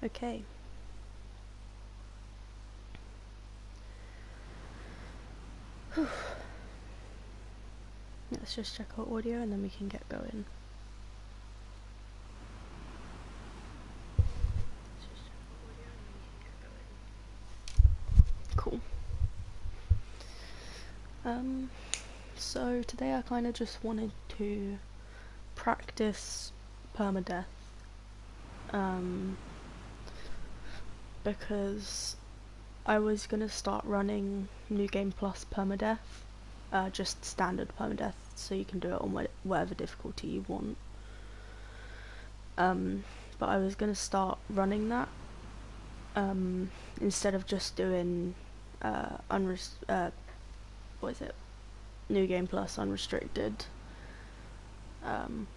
Okay. Let's just check our audio and then we can get going. Cool. So today I kind of just wanted to practice permadeath. Because I was gonna start running New Game Plus permadeath, just standard permadeath, so you can do it on whatever difficulty you want. But I was gonna start running that instead of just doing New Game Plus unrestricted,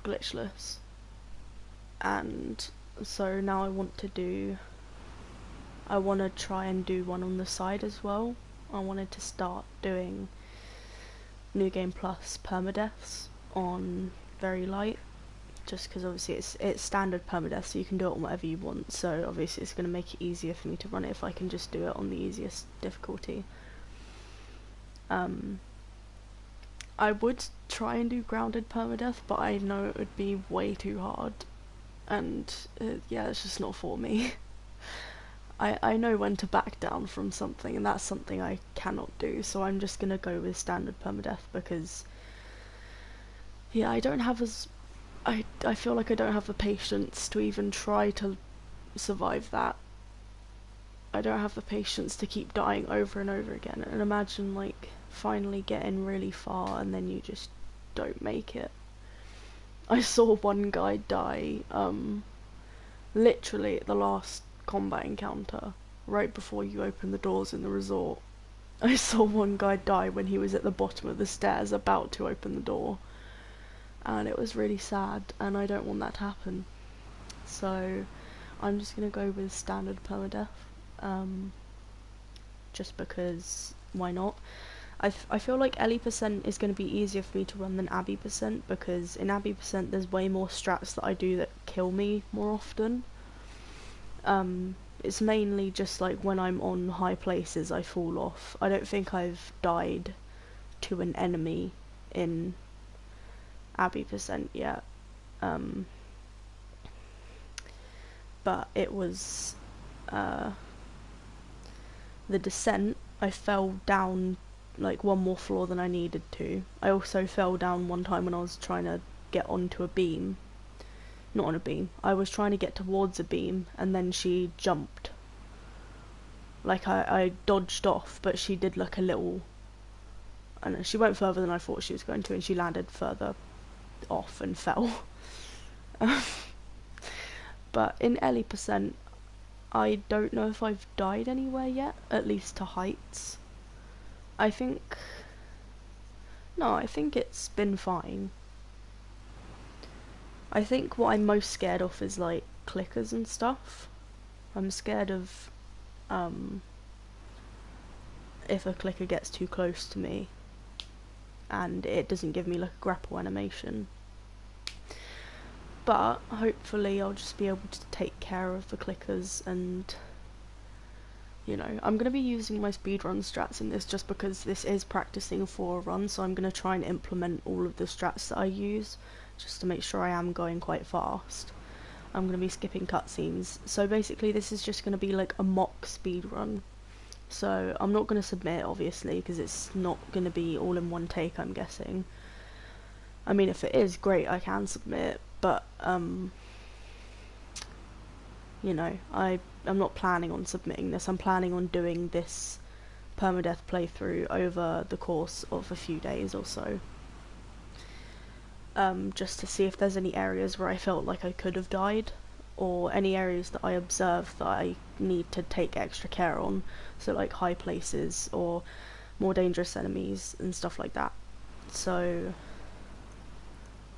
glitchless, and so now I want to try and do one on the side as well. I wanted to start doing New Game Plus permadeaths on very light, just because obviously it's standard permadeath, so you can do it on whatever you want, so obviously it's going to make it easier for me to run it if I can just do it on the easiest difficulty. I would try and do grounded permadeath, but I know it would be way too hard, and yeah, it's just not for me. I know when to back down from something, and that's something I cannot do, so I'm just gonna go with standard permadeath because, yeah, I feel like I don't have the patience to even try to survive that. I don't have the patience to keep dying over and over again, and imagine, like, finally getting really far and then you just don't make it. I saw one guy die, literally at the last combat encounter, right before you open the doors in the resort. I saw one guy die when he was at the bottom of the stairs about to open the door, and it was really sad, and I don't want that to happen. So I'm just gonna go with standard permadeath, just because why not? I feel like Ellie% is going to be easier for me to run than Abby%, because in Abby% there's way more strats that I do that kill me more often. It's mainly just like when I'm on high places I fall off. I don't think I've died to an enemy in Abby% yet. But it was the descent. I fell down like one more floor than I needed to. I also fell down one time when I was trying to get onto a beam. Not on a beam. I was trying to get towards a beam, and then she jumped. Like, I dodged off, but she did look a little... I don't know, she went further than I thought she was going to, and she landed further off and fell. But in Ellie%, I don't know if I've died anywhere yet, at least to heights. I think it's been fine. I think what I'm most scared of is like clickers and stuff. I'm scared of if a clicker gets too close to me and it doesn't give me like a grapple animation. But hopefully I'll just be able to take care of the clickers, and you know, I'm going to be using my speedrun strats in this just because this is practicing for a run, so I'm going to try and implement all of the strats that I use just to make sure I am going quite fast. I'm going to be skipping cutscenes, so basically this is just going to be like a mock speedrun. So I'm not going to submit, obviously, because it's not going to be all in one take, I'm guessing. I mean, if it is, great, I can submit, but you know, I'm not planning on submitting this. I'm planning on doing this permadeath playthrough over the course of a few days or so. Just to see if there's any areas where I felt like I could have died, or any areas that I observe that I need to take extra care on, so like high places or more dangerous enemies and stuff like that. So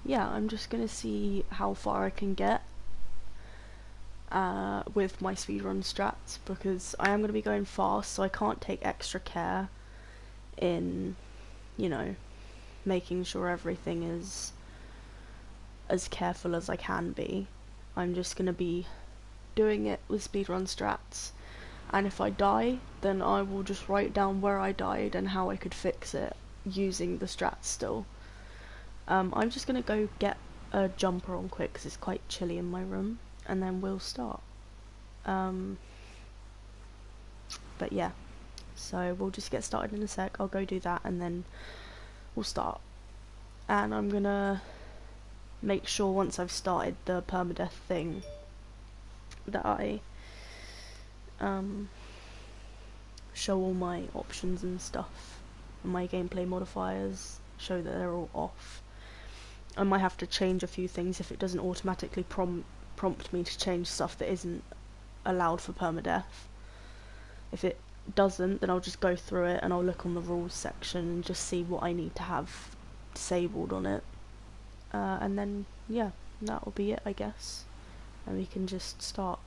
yeah, I'm just gonna see how far I can get with my speedrun strats, because I am going to be going fast, so I can't take extra care in, you know, making sure everything is as careful as I can be. I'm just going to be doing it with speedrun strats, and if I die, then I will just write down where I died and how I could fix it using the strats still. I'm just gonna go get a jumper on quick because it's quite chilly in my room, and then we'll start. But yeah, so we'll just get started in a sec. I'll go do that and then we'll start. And I'm gonna make sure once I've started the permadeath thing that I show all my options and stuff, and my gameplay modifiers, show that they're all off. I might have to change a few things if it doesn't automatically prompt me to change stuff that isn't allowed for permadeath. If it doesn't, then I'll just go through it and I'll look on the rules section and just see what I need to have disabled on it. And then, yeah, that will be it, I guess. And we can just start.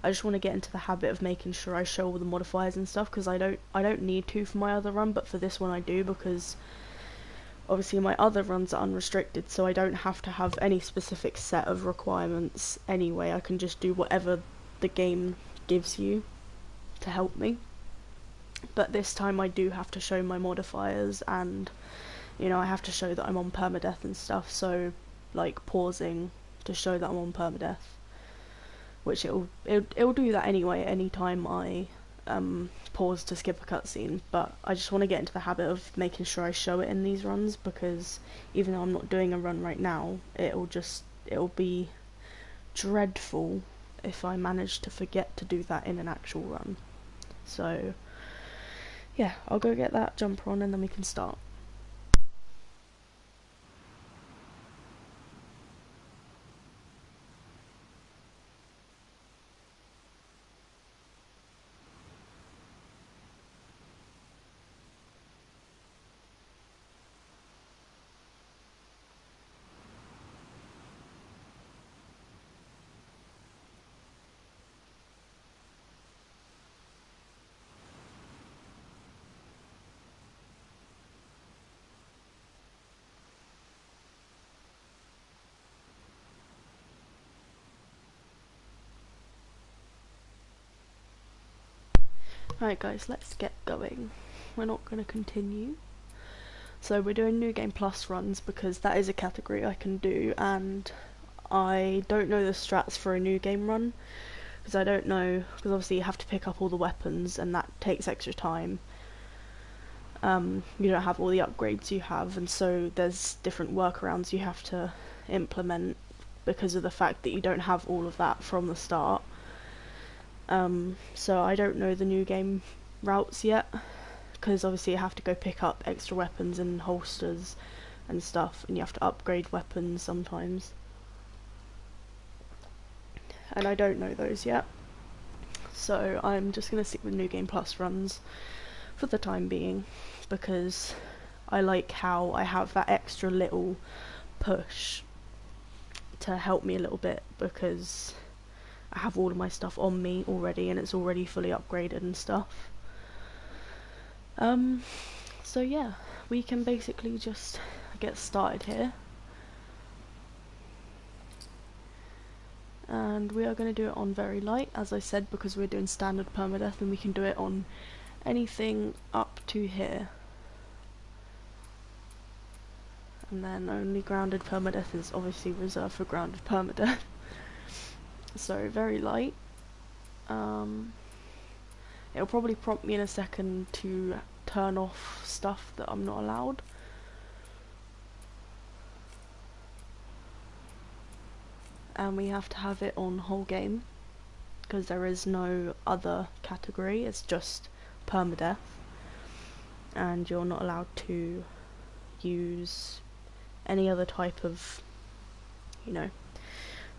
I just want to get into the habit of making sure I show all the modifiers and stuff, because I don't need to for my other run, but for this one I do, because obviously my other runs are unrestricted, so I don't have to have any specific set of requirements anyway. I can just do whatever the game gives you to help me. But this time I do have to show my modifiers, and you know, I have to show that I'm on permadeath and stuff, so like pausing to show that I'm on permadeath, which it'll do that anyway anytime I pause to skip a cutscene. But I just want to get into the habit of making sure I show it in these runs, because even though I'm not doing a run right now, it'll be dreadful if I manage to forget to do that in an actual run. So yeah, I'll go get that jumper on and then we can start. Alright guys, let's get going. We're not going to continue. So we're doing New Game Plus runs because that is a category I can do, and I don't know the strats for a New Game run, because I don't know, because obviously you have to pick up all the weapons and that takes extra time. You don't have all the upgrades you have, and so there's different workarounds you have to implement because of the fact that you don't have all of that from the start. So I don't know the New Game routes yet, because obviously you have to go pick up extra weapons and holsters and stuff, and you have to upgrade weapons sometimes. And I don't know those yet. So I'm just going to stick with New Game Plus runs for the time being, because I like how I have that extra little push to help me a little bit, because I have all of my stuff on me already and it's already fully upgraded and stuff. So yeah, we can basically just get started here. And we are going to do it on very light, as I said, because we're doing standard permadeath, and we can do it on anything up to here. And then only grounded permadeath is obviously reserved for grounded permadeath. So very light. It'll probably prompt me in a second to turn off stuff that I'm not allowed. And we have to have it on whole game, because there is no other category, it's just permadeath, and you're not allowed to use any other type of, you know.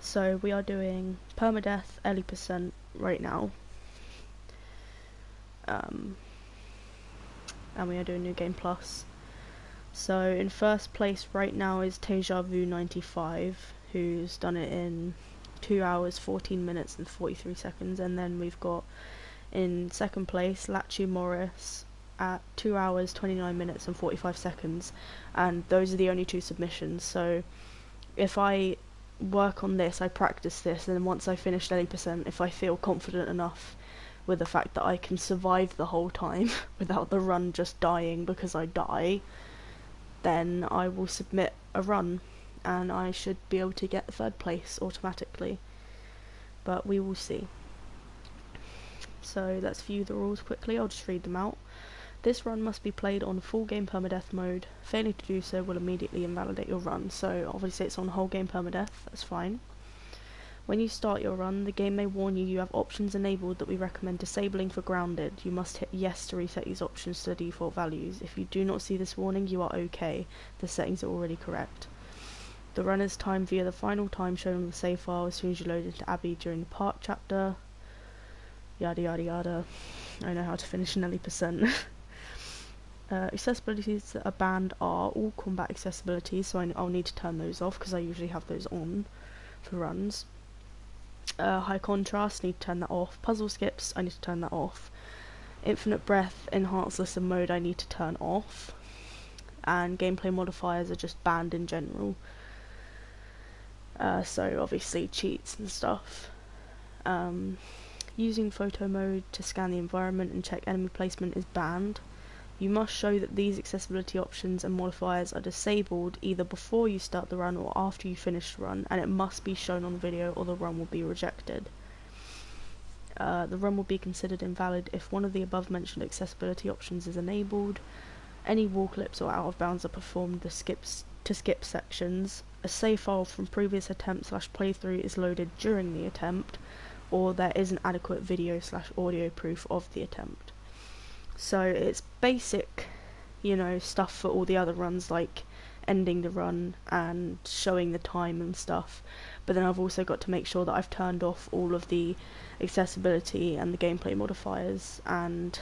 So we are doing permadeath 80% right now, and we are doing New Game Plus. So in first place right now is TLOU2 who's done it in 2 hours 14 minutes and 43 seconds, and then we've got in second place TLOU2 at 2 hours 29 minutes and 45 seconds, and those are the only two submissions. So if I work on this, I practice this, and then once I finish 80%, if I feel confident enough with the fact that I can survive the whole time without the run just dying because I die, then I will submit a run, and I should be able to get 3rd place automatically. But we will see. So let's view the rules quickly. I'll just read them out. This run must be played on full game permadeath mode. Failing to do so will immediately invalidate your run. So obviously it's on whole game permadeath, that's fine. When you start your run, the game may warn you have options enabled that we recommend disabling for grounded. You must hit yes to reset these options to the default values. If you do not see this warning, you are okay. The settings are already correct. The run is timed via the final time shown on the save file as soon as you load into Abbey during the park chapter. Yada yada yada. I know how to finish an 80%. Accessibilities that are banned are all combat accessibilities, so I'll need to turn those off because I usually have those on for runs. High contrast, need to turn that off. Puzzle skips, I need to turn that off. Infinite breath, enhanced listen mode, I need to turn off. And gameplay modifiers are just banned in general. So obviously cheats and stuff. Using photo mode to scan the environment and check enemy placement is banned. You must show that these accessibility options and modifiers are disabled either before you start the run or after you finish the run, and it must be shown on video or the run will be rejected. The run will be considered invalid if one of the above mentioned accessibility options is enabled. Any wall clips or out of bounds are performed to skip sections. A save file from previous attempt/playthrough is loaded during the attempt, or there is an adequate video/audio proof of the attempt. So it's basic, you know, stuff for all the other runs, like ending the run and showing the time and stuff. But then I've also got to make sure that I've turned off all of the accessibility and the gameplay modifiers and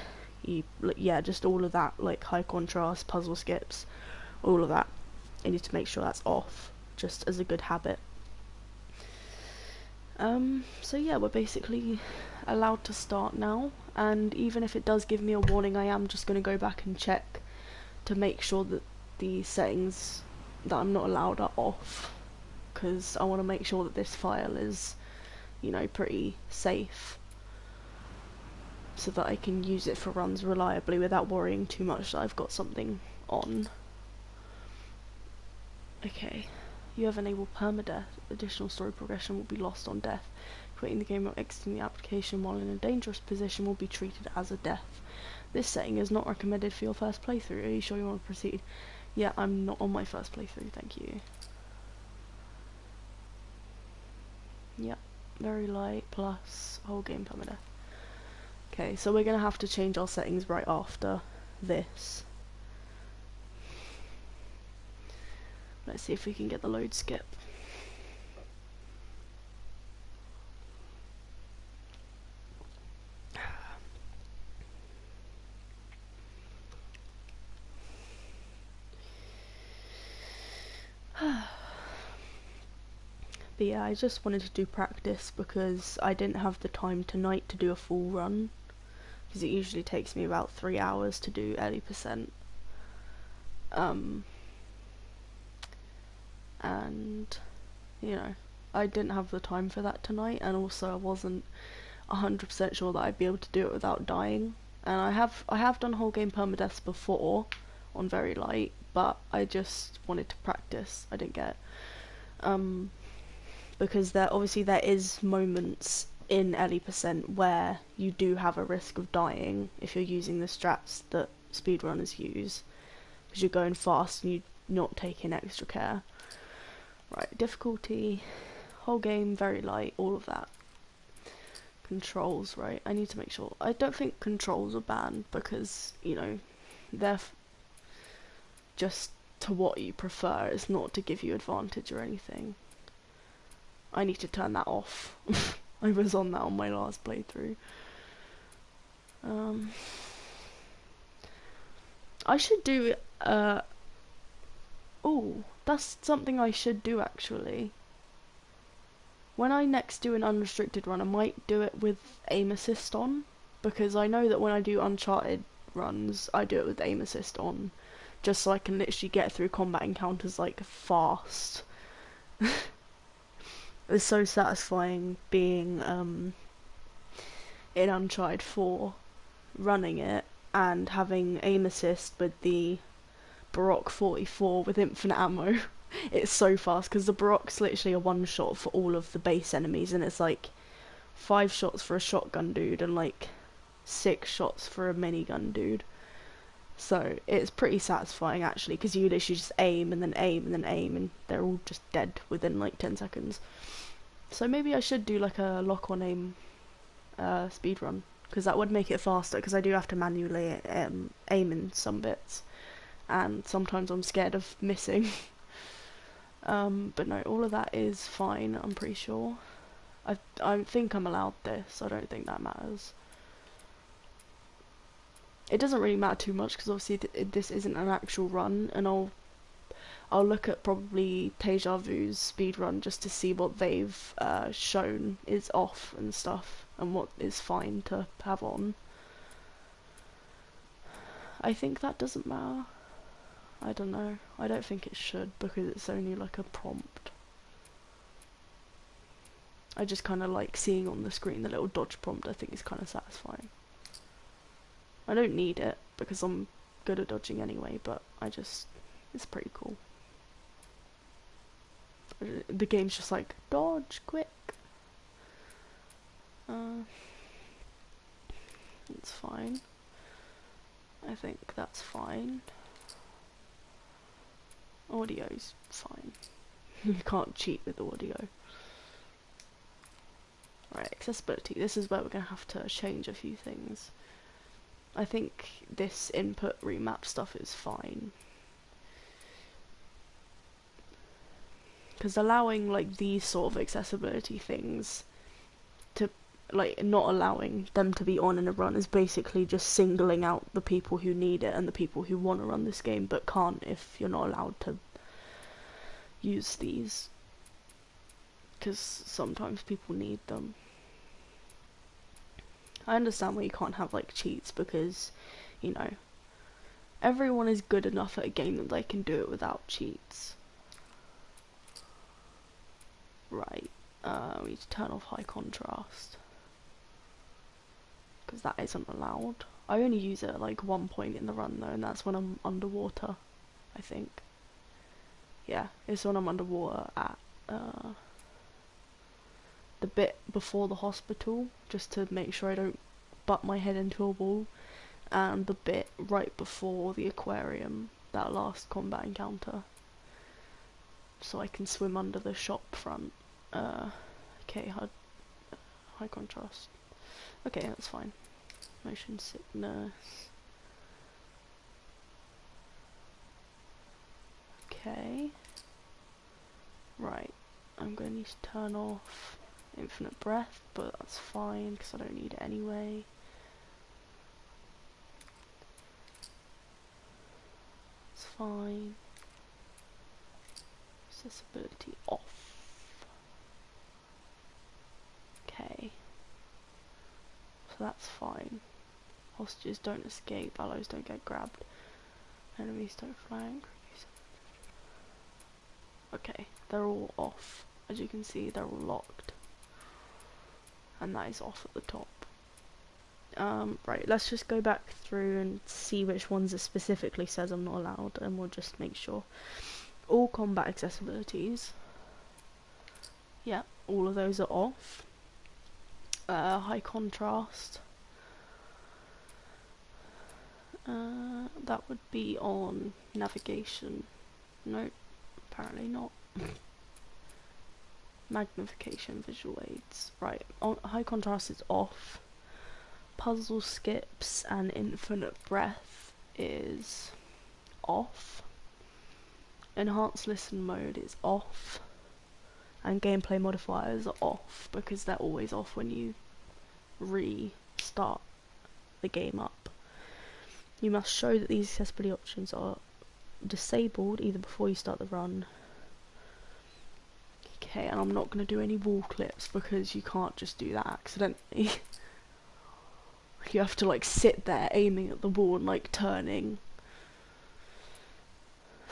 just all of that, like high contrast, puzzle skips, all of that. I need to make sure that's off, just as a good habit. So yeah, we're basically allowed to start now, and even if it does give me a warning, I am just going to go back and check to make sure that the settings that I'm not allowed are off, because I want to make sure that this file is, you know, pretty safe, so that I can use it for runs reliably without worrying too much that I've got something on. Okay. You have enabled permadeath. Additional story progression will be lost on death. Quitting the game or exiting the application while in a dangerous position will be treated as a death. This setting is not recommended for your first playthrough. Are you sure you want to proceed? Yeah, I'm not on my first playthrough, thank you. Yep, very light plus whole game permadeath. Okay, so we're going to have to change our settings right after this. Let's see if we can get the load skip. But yeah, I just wanted to do practice because I didn't have the time tonight to do a full run, because it usually takes me about 3 hours to do 80%. And you know, I didn't have the time for that tonight, and also I wasn't 100% sure that I'd be able to do it without dying. And I have done whole game permadeaths before on very light, but I just wanted to practice. I didn't get because there is moments in 80% where you do have a risk of dying if you're using the strats that speedrunners use, because you're going fast and you're not taking extra care. Right, difficulty, whole game, very light, all of that. Controls, right, I need to make sure. I don't think controls are banned because, you know, they're just to what you prefer. It's not to give you advantage or anything. I need to turn that off. I was on that on my last playthrough. I should do, oh, that's something I should do actually. When I next do an unrestricted run, I might do it with aim assist on, because I know that when I do Uncharted runs, I do it with aim assist on, just so I can literally get through combat encounters like fast. It's so satisfying being in Uncharted 4, running it and having aim assist with the Baroque 44 with infinite ammo. It's so fast because the Baroque's literally a one shot for all of the base enemies, and it's like 5 shots for a shotgun dude and like 6 shots for a minigun dude. So it's pretty satisfying actually, because you literally just aim and then aim and then aim, and they're all just dead within like 10 seconds. So maybe I should do like a lock on aim speed run, because that would make it faster, because I do have to manually aim in some bits, and sometimes I'm scared of missing. But no, all of that is fine, I'm pretty sure. I think I'm allowed this, I don't think that matters. It doesn't really matter too much, because obviously this isn't an actual run, and I'll look at probably Deja Vu's speedrun just to see what they've shown is off and stuff, and what is fine to have on. I think that doesn't matter. I don't know. I don't think it should, because it's only like a prompt. I just kind of like seeing on the screen the little dodge prompt. I think it's kind of satisfying. I don't need it because I'm good at dodging anyway, but it's pretty cool. The game's just like, dodge, quick. It's fine. I think that's fine. Audio's fine. You can't cheat with audio. Right, accessibility. This is where we're going to have to change a few things. I think this input remap stuff is fine. Because allowing like these sort of accessibility things to, like, not allowing them to be on in a run is basically just singling out the people who need it and the people who want to run this game but can't if you're not allowed to use these. Because sometimes people need them. I understand why you can't have like cheats, because, you know, everyone is good enough at a game that they can do it without cheats. Right, we need to turn off high contrast, because that isn't allowed. I only use it at like one point in the run though, and that's when I'm underwater, I think. Yeah, it's when I'm underwater at the bit before the hospital, just to make sure I don't butt my head into a wall, and the bit right before the aquarium, that last combat encounter, so I can swim under the shop front. Okay, high contrast. Okay, that's fine. Motion sickness. Okay. Right, I'm going to need to turn off infinite breath, but that's fine because I don't need it anyway. It's fine. Accessibility off. Okay. So that's fine. Hostages don't escape, allies don't get grabbed, enemies don't flank. Okay, they're all off. As you can see, they're all locked. And that is off at the top. Right, let's just go back through and see which ones it specifically says I'm not allowed, and we'll just make sure. All combat accessibilities. Yeah, all of those are off. High contrast. That would be on navigation. Nope, apparently not. Magnification, visual aids. Right, high contrast is off. Puzzle skips and infinite breath is off. Enhanced listen mode is off. And gameplay modifiers are off, because they're always off when you restart the game up. You must show that these accessibility options are disabled either before you start the run. Okay, and I'm not going to do any wall clips, because you can't just do that accidentally. You have to like sit there aiming at the wall and like turning.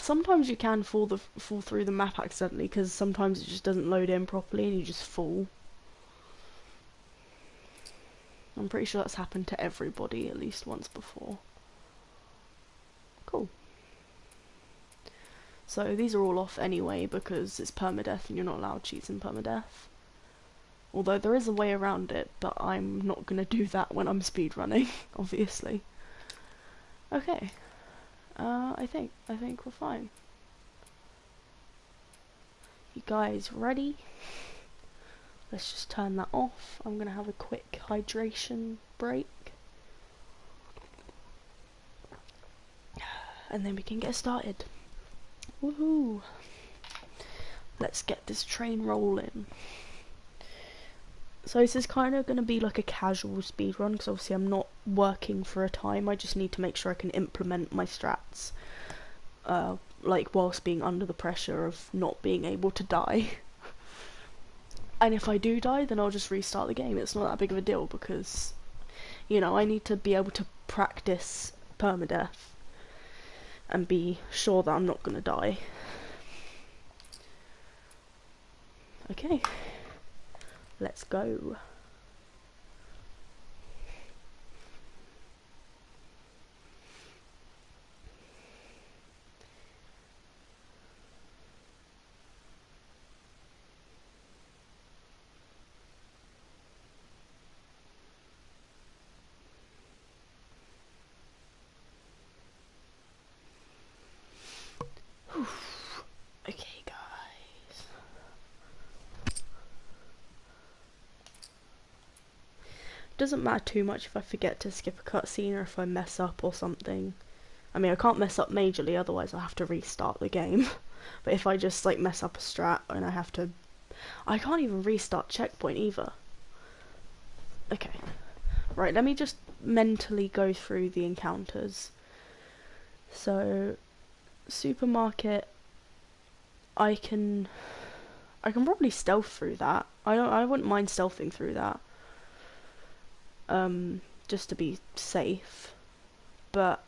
sometimes you can fall through the map accidentally, because sometimes it just doesn't load in properly and you just fall. I'm pretty sure that's happened to everybody at least once before. Cool. So these are all off anyway because it's permadeath and you're not allowed cheats in permadeath. Although there is a way around it, but I'm not gonna do that when I'm speedrunning, obviously. Okay. I think we're fine. You guys ready? Let's just turn that off. I'm gonna have a quick hydration break. And then we can get started. Woohoo! Let's get this train rolling. So this is kind of going to be like a casual speedrun, because obviously I'm not working for a time. I just need to make sure I can implement my strats, like whilst being under the pressure of not being able to die. And if I do die, then I'll just restart the game. It's not that big of a deal, because, you know, I need to be able to practice permadeath and be sure that I'm not going to die. Okay. Let's go. Okay, guys. Doesn't matter too much if I forget to skip a cutscene or if I mess up or something. I mean, I can't mess up majorly, otherwise I have to restart the game. But if I just like mess up a strat and I have to, I can't even restart checkpoint either. Okay, right. Let me just mentally go through the encounters. So, supermarket. I can probably stealth through that. I wouldn't mind stealthing through that. Just to be safe. But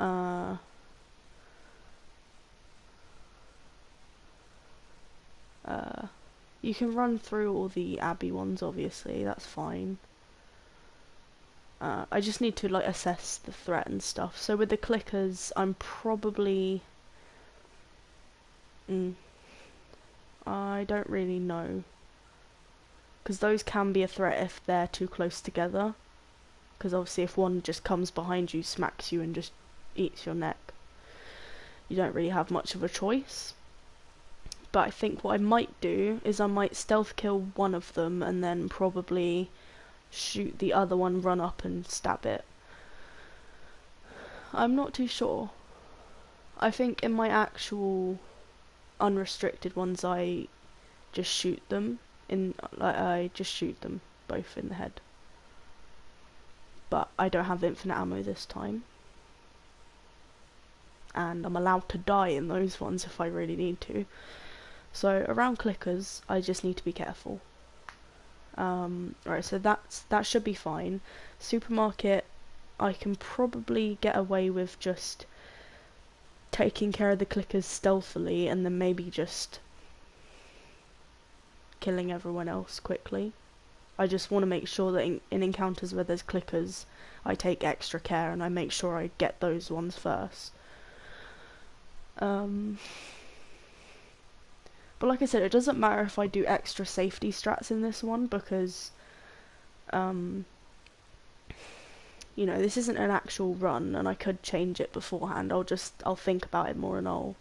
you can run through all the Abbey ones, obviously, that's fine. I just need to like assess the threat and stuff. So with the clickers, I'm probably I don't really know, because those can be a threat if they're too close together. Because obviously if one just comes behind you, smacks you and just eats your neck, you don't really have much of a choice. But I think what I might do is I might stealth kill one of them and then probably shoot the other one, run up and stab it. I'm not too sure. I think in my actual unrestricted ones I just shoot them I just shoot them both in the head. But I don't have infinite ammo this time. And I'm allowed to die in those ones if I really need to. So around clickers, I just need to be careful. Right, so that should be fine. Supermarket, I can probably get away with just taking care of the clickers stealthily and then maybe just killing everyone else quickly. I just want to make sure that in encounters where there's clickers, I take extra care and I make sure I get those ones first. But like I said, it doesn't matter if I do extra safety strats in this one, because you know, this isn't an actual run and I could change it beforehand. I'll think about it more and I'll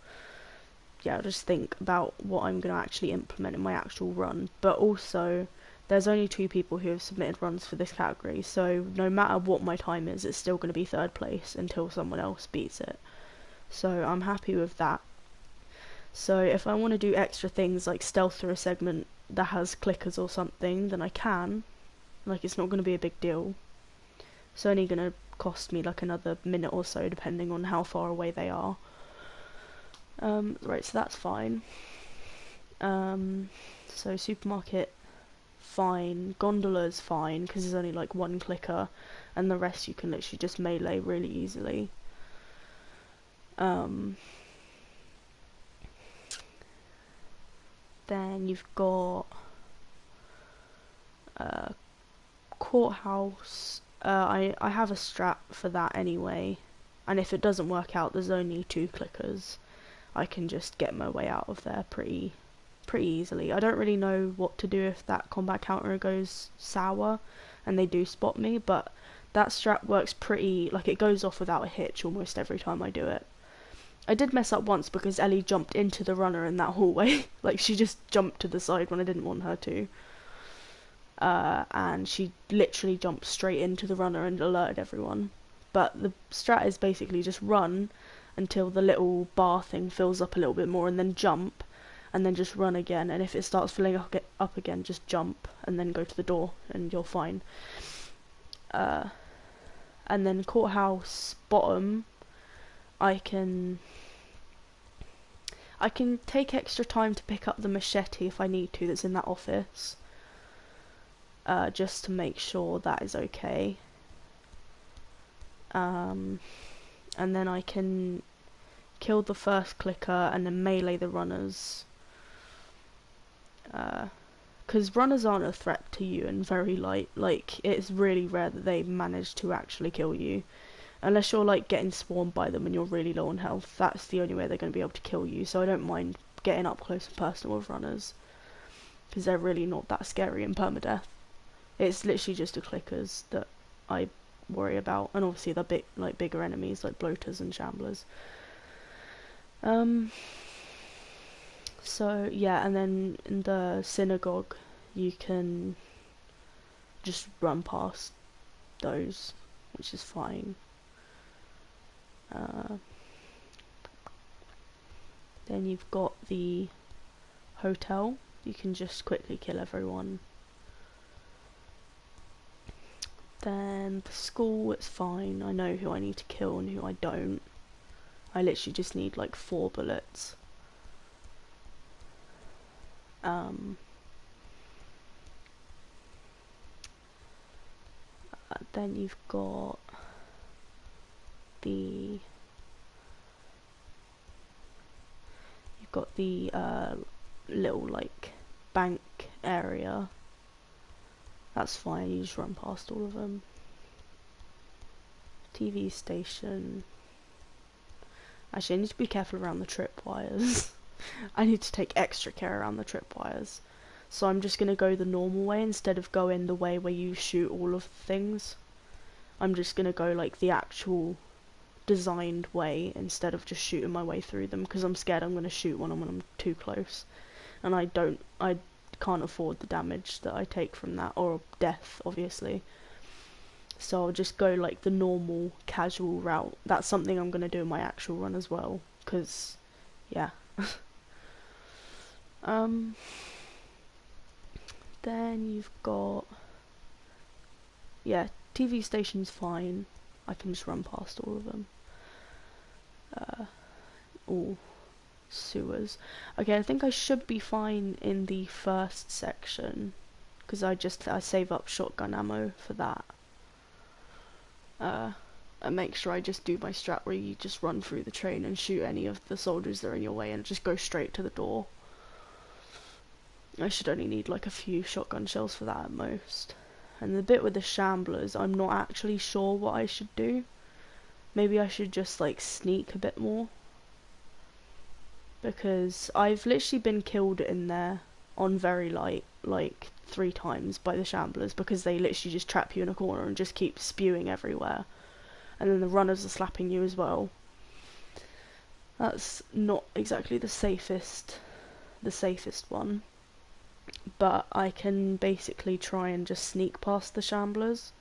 just think about what I'm going to actually implement in my actual run. But also, there's only 2 people who have submitted runs for this category, so no matter what my time is, it's still going to be 3rd place until someone else beats it. So I'm happy with that. So if I want to do extra things like stealth through a segment that has clickers or something, then I can. Like, it's not going to be a big deal. It's only going to cost me like another minute or so, depending on how far away they are. Right, so that's fine. So supermarket, fine. Gondola's fine, because there's only like 1 clicker, and the rest you can literally just melee really easily. Then you've got courthouse. I have a strat for that anyway, and if it doesn't work out, there's only 2 clickers. I can just get my way out of there pretty easily. I don't really know what to do if that combat counter goes sour and they do spot me, but that strat works pretty, like, it goes off without a hitch almost every time I do it. I did mess up once because Ellie jumped into the runner in that hallway. Like, she just jumped to the side when I didn't want her to. And she literally jumped straight into the runner and alerted everyone. But the strat is basically just run until the little bar thing fills up a little bit more, and then jump, and then just run again. And if it starts filling up again, just jump and then go to the door, and you're fine. And then courthouse bottom, I can take extra time to pick up the machete if I need to, that's in that office, just to make sure that is okay. And then I can kill the first clicker and then melee the runners, because runners aren't a threat to you and very light. Like, it's really rare that they manage to actually kill you, unless you're like getting swarmed by them and you're really low on health. That's the only way they're going to be able to kill you. So I don't mind getting up close and personal with runners, because they're really not that scary in permadeath. It's literally just the clickers that I worry about, and obviously the bigger enemies like bloaters and shamblers. So yeah, and then in the synagogue you can just run past those, which is fine. Then you've got the hotel. You can just quickly kill everyone. Then the school, it's fine. I know who I need to kill and who I don't. I literally just need like 4 bullets. Then you've got the little like bank area. That's fine, you just run past all of them. TV station. Actually, I need to be careful around the tripwires. I need to take extra care around the tripwires. So I'm just going to go the normal way instead of going the way where you shoot all of the things. I'm just going to go like the actual designed way instead of just shooting my way through them, because I'm scared I'm going to shoot one when I'm too close. And I can't afford the damage that I take from that, or death, obviously. So I'll just go like the normal, casual route. That's something I'm going to do in my actual run as well, because, yeah. Then you've got, yeah, TV station's fine. I can just run past all of them. All sewers. Okay, I think I should be fine in the first section, because I save up shotgun ammo for that. And make sure I just do my strat where you just run through the train and shoot any of the soldiers that are in your way and just go straight to the door. I should only need like a few shotgun shells for that at most. And the bit with the shamblers, I'm not actually sure what I should do. Maybe I should just like sneak a bit more, because I've literally been killed in there on very light like 3 times by the shamblers, because they literally just trap you in a corner and just keep spewing everywhere, and then the runners are slapping you as well. That's not exactly the safest one, but I can basically try and just sneak past the shamblers,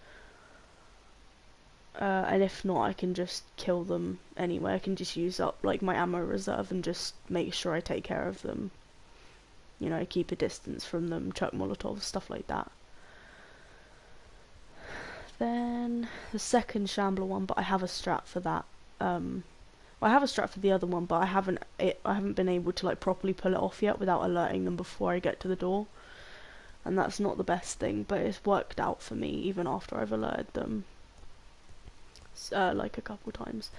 and if not, I can just kill them anyway. I can just use up like my ammo reserve and just make sure I take care of them. You know, keep a distance from them, chuck molotovs, stuff like that. Then the second shambler one, but I have a strat for that. Well, I have a strat for the other one, but I haven't been able to like properly pull it off yet without alerting them before I get to the door. And that's not the best thing, but it's worked out for me even after I've alerted them. Like a couple times.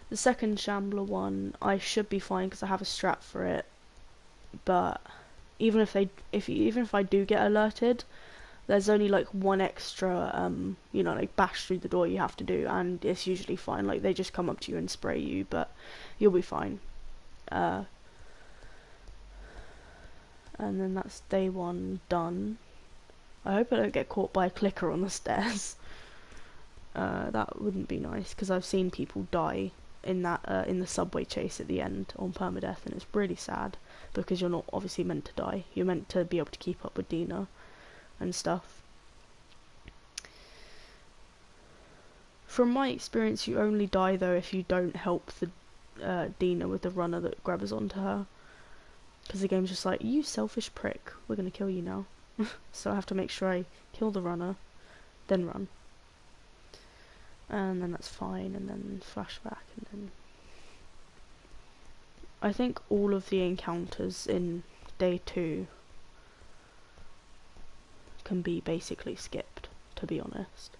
The second shambler one, I should be fine because I have a strat for it, but even if I do get alerted, there's only like one extra you know, like bash through the door you have to do, and it's usually fine. Like they just come up to you and spray you, but you'll be fine. And then that's day 1 done. I hope I don't get caught by a clicker on the stairs. That wouldn't be nice, because I've seen people die in that in the subway chase at the end on Permadeath, and it's really sad, because you're not obviously meant to die. You're meant to be able to keep up with Dina and stuff. From my experience, you only die though if you don't help the Dina with the runner that grabs onto her, because the game's just like, you selfish prick, we're gonna kill you now. So I have to make sure I kill the runner, then run. And then that's fine, and then flashback, and then I think all of the encounters in day 2 can be basically skipped, to be honest.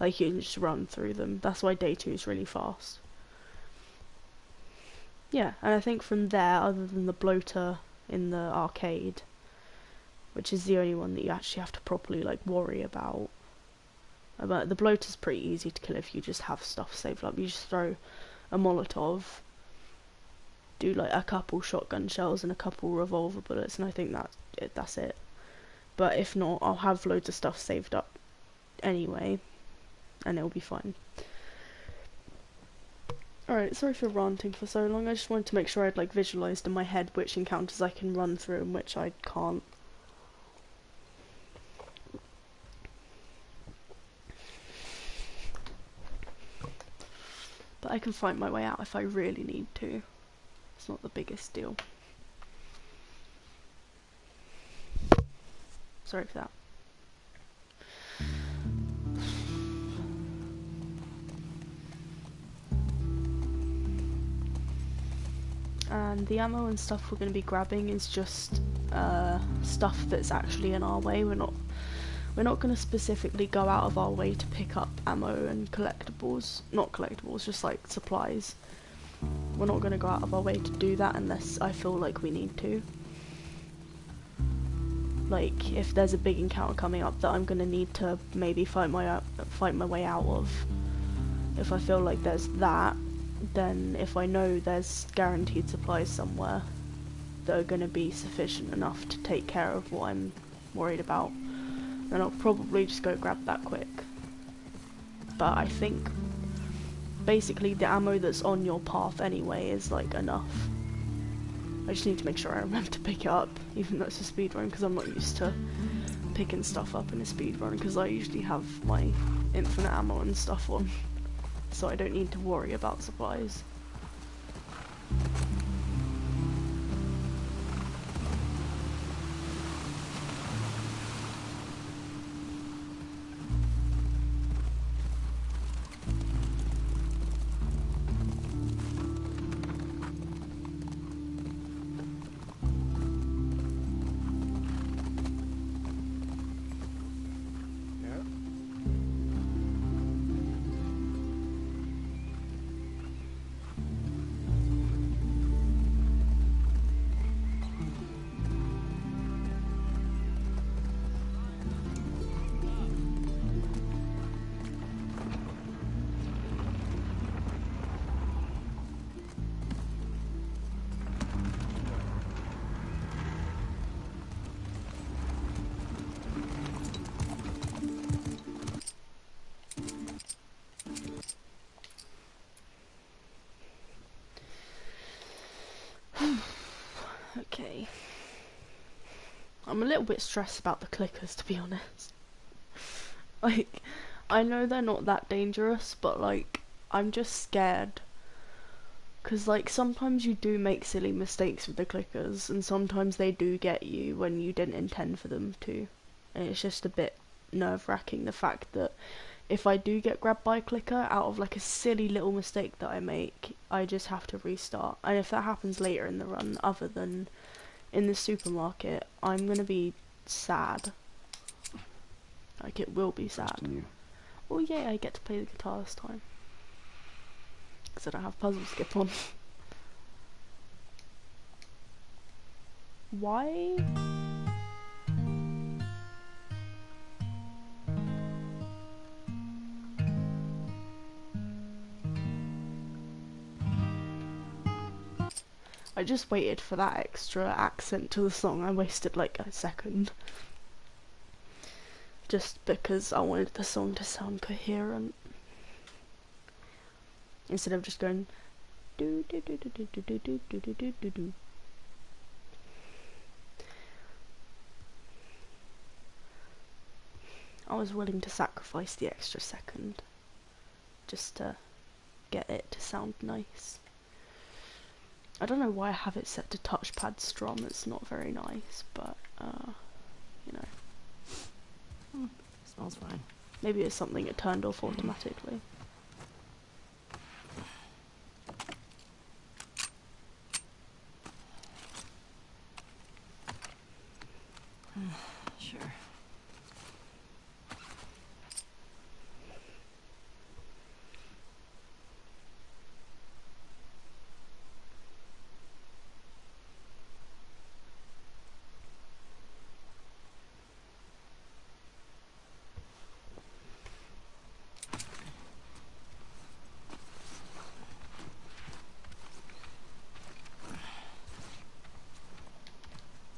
Like, you can just run through them. That's why day 2 is really fast. Yeah, and I think from there, other than the bloater in the arcade, which is the only one that you actually have to properly like worry about. But the bloater's pretty easy to kill if you just have stuff saved up. You just throw a Molotov, do like a couple shotgun shells and a couple revolver bullets, and I think that's it. But if not, I'll have loads of stuff saved up anyway, and it'll be fine. Alright, sorry for ranting for so long. I just wanted to make sure I'd like visualised in my head which encounters I can run through and which I can't. But I can find my way out if I really need to. It's not the biggest deal. Sorry for that. And the ammo and stuff we're going to be grabbing is just stuff that's actually in our way. We're not going to specifically go out of our way to pick up ammo and collectibles. Not collectibles, just like supplies. We're not going to go out of our way to do that unless I feel like we need to. Like, if there's a big encounter coming up that I'm going to need to maybe fight my way out of. If I feel like there's that, then if I know there's guaranteed supplies somewhere that are going to be sufficient enough to take care of what I'm worried about, then I'll probably just go grab that quick. But I think basically the ammo that's on your path anyway is like enough. I just need to make sure I remember to pick it up, even though it's a speedrun, because I'm not used to picking stuff up in a speedrun, because I usually have my infinite ammo and stuff on, so I don't need to worry about supplies. Okay. I'm a little bit stressed about the clickers, to be honest. Like, I know they're not that dangerous, but like, I'm just scared. Cause like, sometimes you do make silly mistakes with the clickers, and sometimes they do get you when you didn't intend for them to. And it's just a bit nerve-wracking, the fact that if I do get grabbed by a clicker out of like a silly little mistake that I make, I just have to restart. And if that happens later in the run, other than in the supermarket, I'm gonna be sad. Like, it will be sad. Oh yeah, I get to play the guitar this time, because I don't have puzzle skip on. Why? I just waited for that extra accent to the song. I wasted like a second. Just because I wanted the song to sound coherent. Instead of just going do do do do do do do do do do do do. I was willing to sacrifice the extra second just to get it to sound nice. I don't know why I have it set to touchpad strum. It's not very nice, but you know. Smells fine. Maybe it's something it turned off automatically. Sure.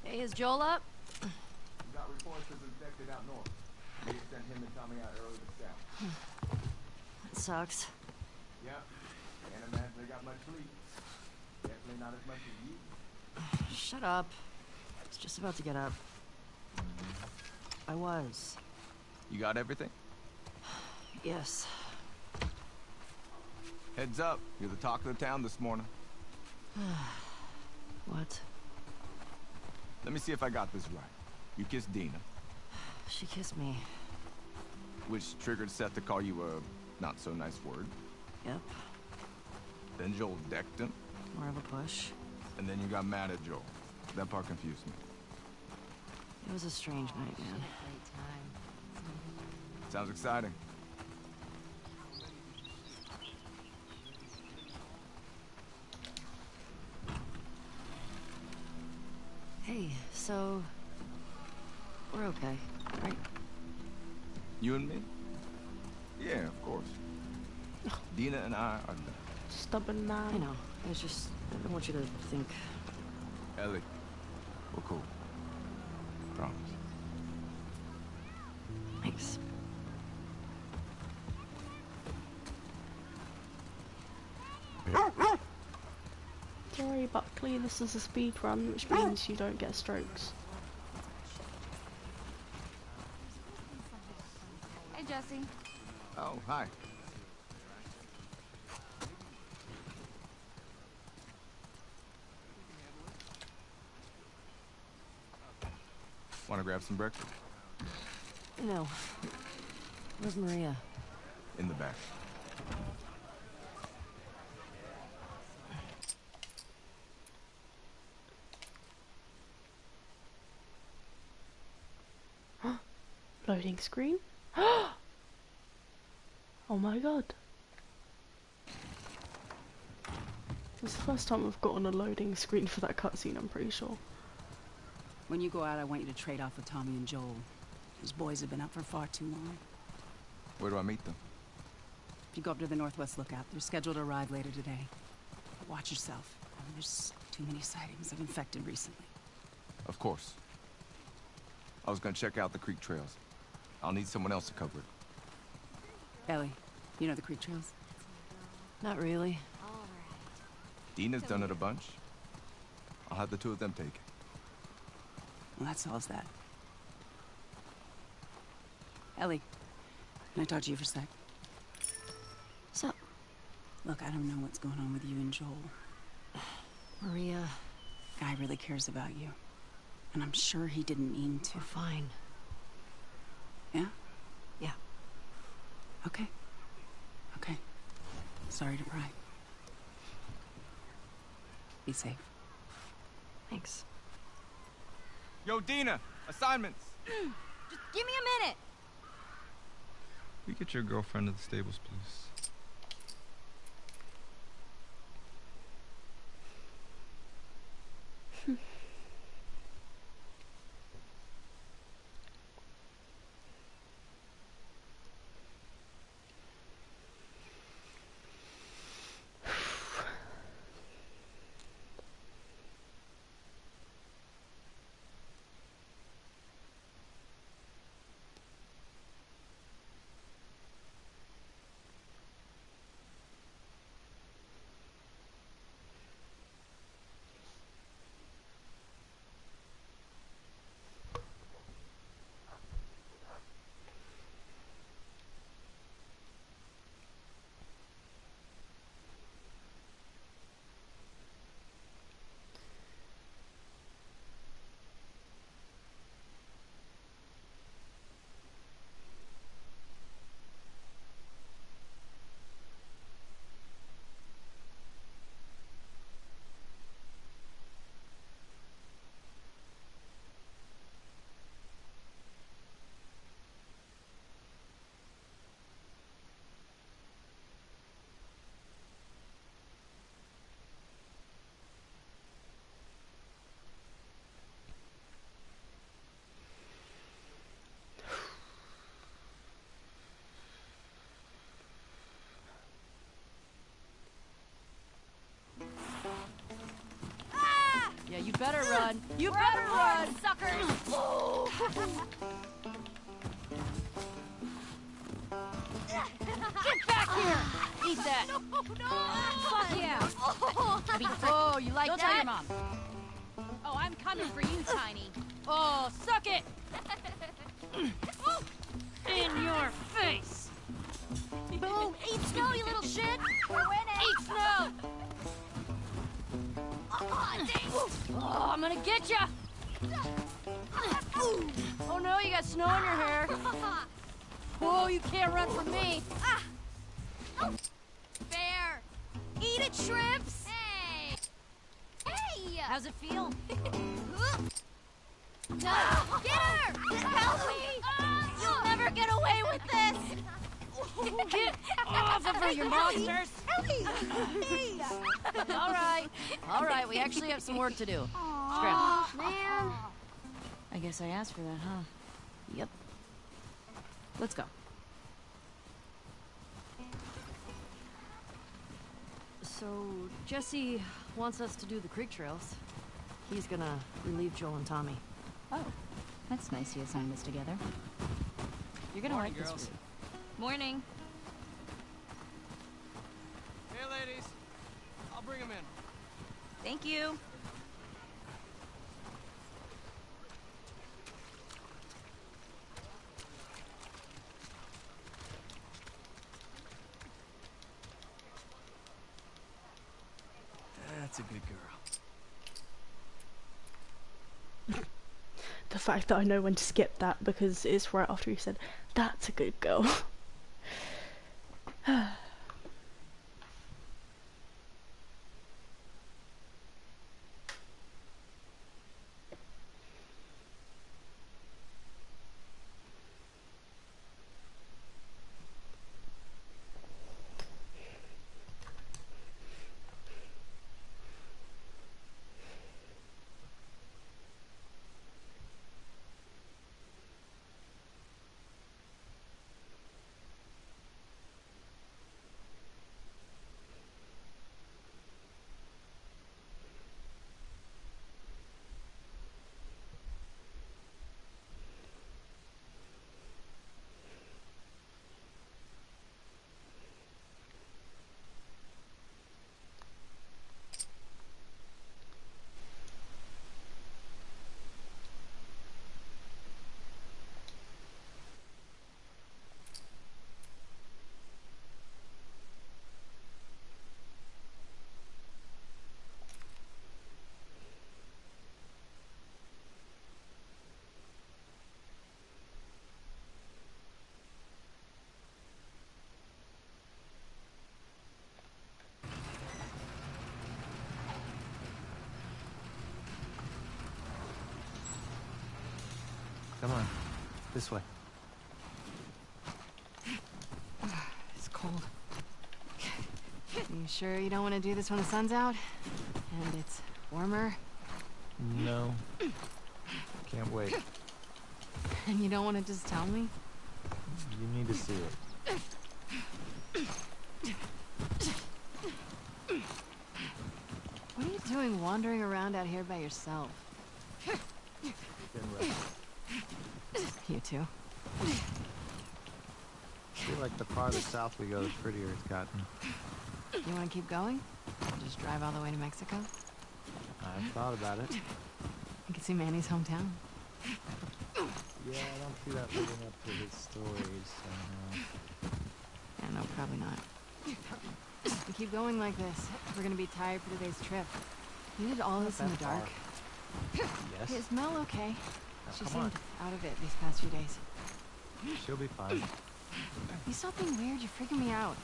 Hey, is Joel up? We got reports of infected out north. We sent him and Tommy out early to south. That sucks. Yeah. Can't imagine they got much sleep. Definitely not as much as you. Shut up. I was just about to get up. I was. You got everything? Yes. Heads up. You're the talk of the town this morning. What? Let me see if I got this right. You kissed Dina, She kissed me. which triggered Seth to call you a not-so-nice word. Yep. Then Joel decked him, More of a push. and then you got mad at Joel. That part confused me. It was a strange night, man. Sounds exciting. Hey, so... we're okay, right? You and me? Yeah, of course. Dina and I are done. Stubborn man. I know. It's just... I don't want you to think... Ellie, we're cool. Promise. Thanks. Sorry, Buckley, this is a speed run, which means you don't get strokes. Hey, Jesse. Oh, hi. Want to grab some breakfast? No. Where's Maria? In the back. Loading screen? Oh my god. It's the first time I've gotten a loading screen for that cutscene, I'm pretty sure. When you go out, I want you to trade off with Tommy and Joel. Those boys have been up for far too long. Where do I meet them? If you go up to the Northwest Lookout, they're scheduled to arrive later today. But watch yourself. I mean, there's too many sightings of infected recently. Of course. I was gonna check out the creek trails. I'll need someone else to cover it. Ellie, you know the creek trails? Not really. Dina's done it a bunch. I'll have the two of them take it. Well, that solves that. Ellie, can I talk to you for a sec? So, Look, I don't know what's going on with you and Joel. Maria, Guy really cares about you. And I'm sure he didn't mean to. we're fine. Yeah? Yeah. Okay. Okay. Sorry to pry. Be safe. Thanks. Yo, Dina! Assignments! Just give me a minute. We get your girlfriend to the stables, please. run. You better run, suckers! Get back here! Eat that! No! Fuck yeah! Oh, you like that? Don't tell your mom. Oh, I'm coming for you, Tiny. Oh, suck it! In your face! Boom! Eat snow, you little shit! We're winning! Eat snow! Oh, I'm gonna get ya! Oh no, you got snow in your hair. Whoa, you can't run from me. Bear! Eat it, shrimps! Hey! Hey! How's it feel? No! Get her! Help me! You'll never get away with this! Get off of her, you monsters! Ellie! All right, we actually have some work to do. Scram. Man. I guess I asked for that, huh? Yep. Let's go. So, Jesse wants us to do the creek trails. He's gonna relieve Joel and Tommy. Oh, that's nice you assigned this together. You're gonna Morning, like this girls. route. Morning. Hey, ladies. I'll bring them in. Thank you. That's a good girl. The fact that I know when to skip that because it's right after he said, "That's a good girl." Come on. This way. It's cold. You sure you don't want to do this when the sun's out? And it's warmer? No. Can't wait. And you don't want to just tell me? You need to see it. What are you doing wandering around out here by yourself? Been rough. You too. Feel like the farther south we go, the prettier it's gotten. You want to keep going? Just drive all the way to Mexico? I've thought about it. You can see Manny's hometown. Yeah, I don't see that living up to his stories. Yeah, no, probably not. If we keep going like this, we're gonna be tired for today's trip. You did all this in the dark. Yes. Is Mel okay? Now, She come seemed on. out of it these past few days. She'll be fine. You stop being weird, you're freaking me out.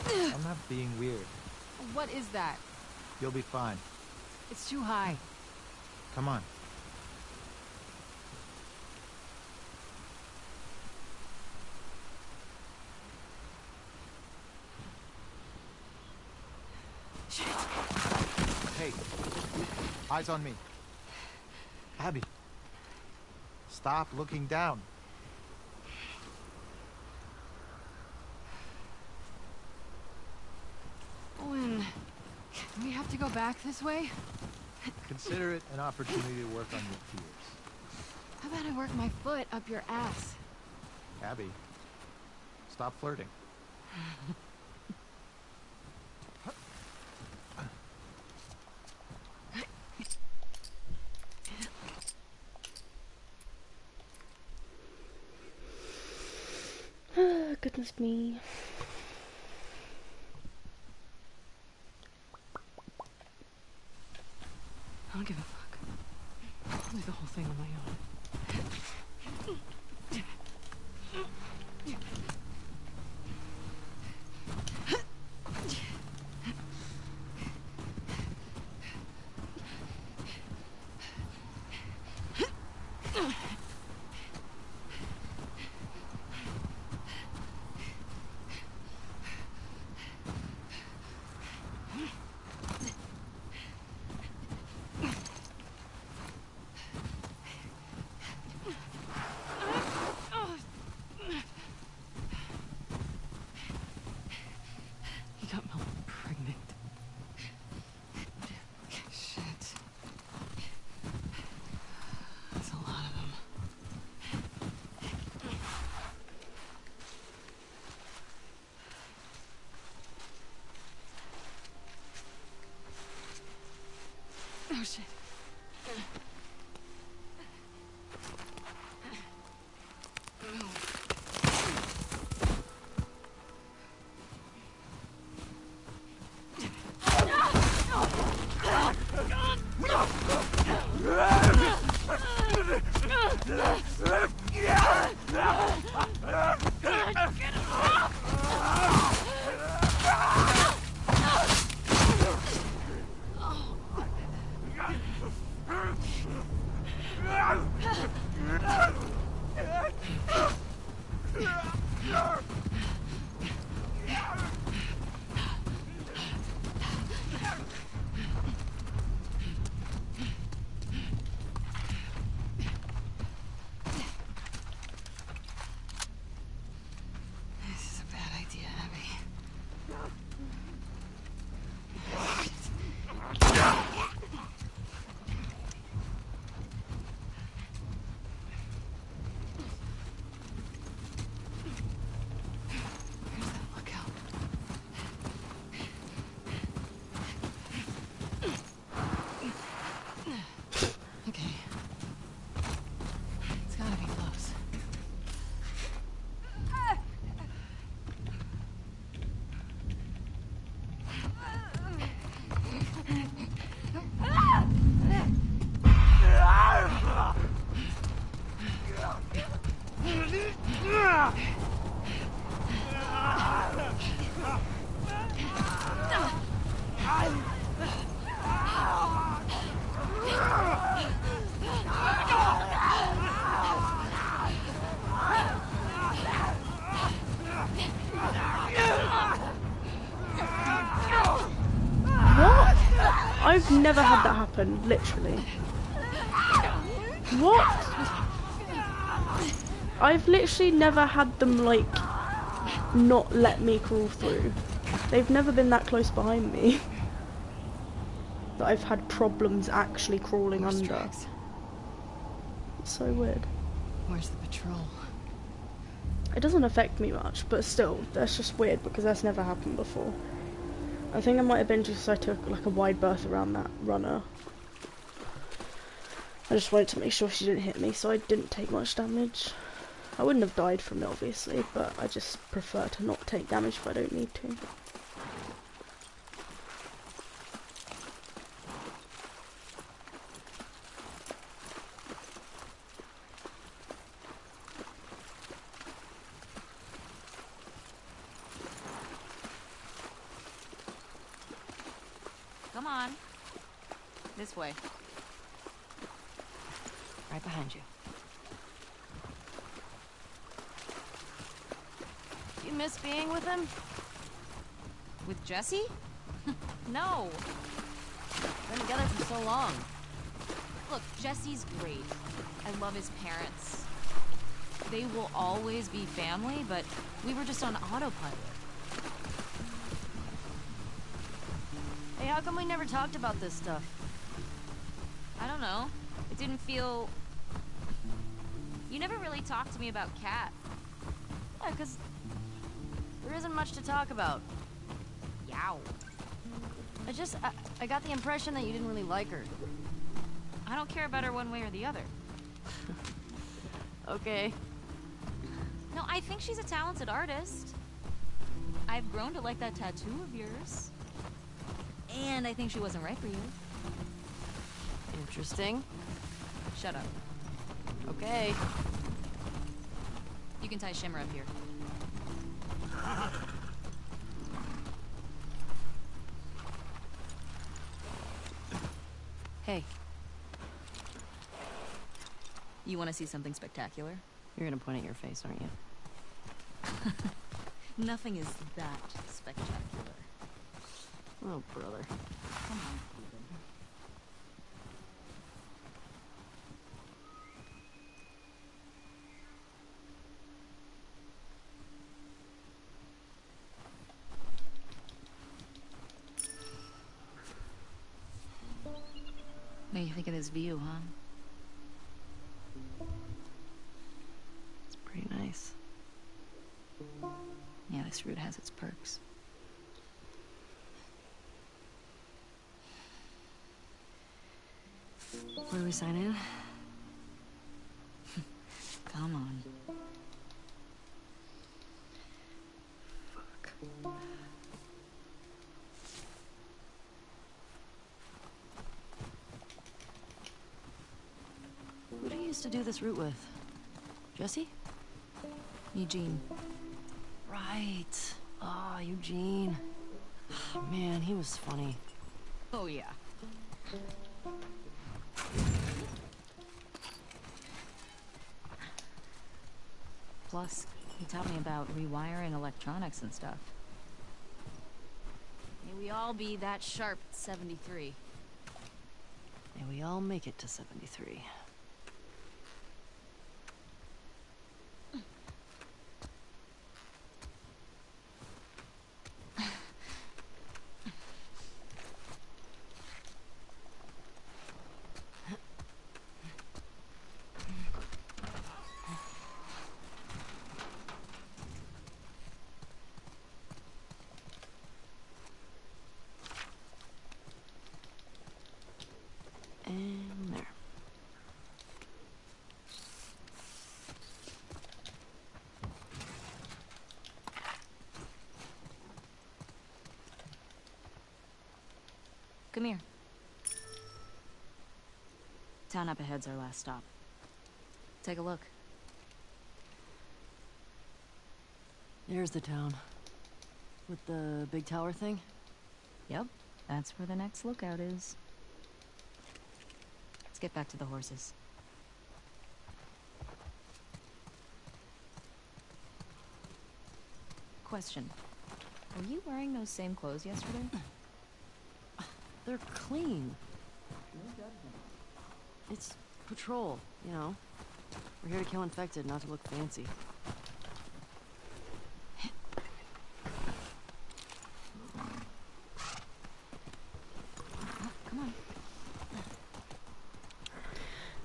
I'm not being weird. What is that? You'll be fine. It's too high. Come on. Hey, eyes on me. Abby, stop looking down. Owen, do we have to go back this way? Consider it an opportunity to work on your fears. How about I work my foot up your ass? Abby, stop flirting. Goodness me. I don't give a fuck. I'll do the whole thing on my own. He got Mel pregnant. Shit. That's a lot of them. Oh shit. This is a bad idea, Abby. Where's that lookout? Okay. It's gotta be close. What? I've never had that happen, literally. What? I've literally never had them, like, not let me crawl through. They've never been that close behind me that I've had problems actually crawling Horse under. tracks. It's so weird. Where's the patrol? It doesn't affect me much, but still, that's just weird because that's never happened before. I think it might have been just because I took like a wide berth around that runner. I just wanted to make sure she didn't hit me, so I didn't take much damage. I wouldn't have died from it, obviously, but I just prefer to not take damage if I don't need to. Come on. This way. Right behind you. You miss being with him? With Jesse? No. Been together for so long. Look, Jesse's great. I love his parents. They will always be family, but we were just on autopilot. Hey, how come we never talked about this stuff? I don't know. It didn't feel... You never really talked to me about Kat. Yeah, 'cause there isn't much to talk about. Yow. I got the impression that you didn't really like her. I don't care about her one way or the other. Okay. No, I think she's a talented artist. I've grown to like that tattoo of yours. And I think she wasn't right for you. Interesting. Shut up. Okay. You can tie Shimmer up here. Hey, You want to see something spectacular? you're gonna point at your face, aren't you? Nothing is that spectacular. Oh, brother. Come on, Steven. What do you think of this view, huh? It's pretty nice. Yeah, this route has its perks. Where do we sign in? Come on. Fuck. Who do you used to do this route with? Jesse? Eugene. Right. Ah, Eugene. Man, he was funny. Oh, yeah. Plus, he taught me about rewiring electronics and stuff. May we all be that sharp at 73. May we all make it to 73. And there. Come here. Town up ahead's our last stop. Take a look. There's the town. With the big tower thing? Yep, that's where the next lookout is. Let's get back to the horses. Question. Were you wearing those same clothes yesterday? They're clean. It's patrol, you know. We're here to kill infected, not to look fancy. Come on.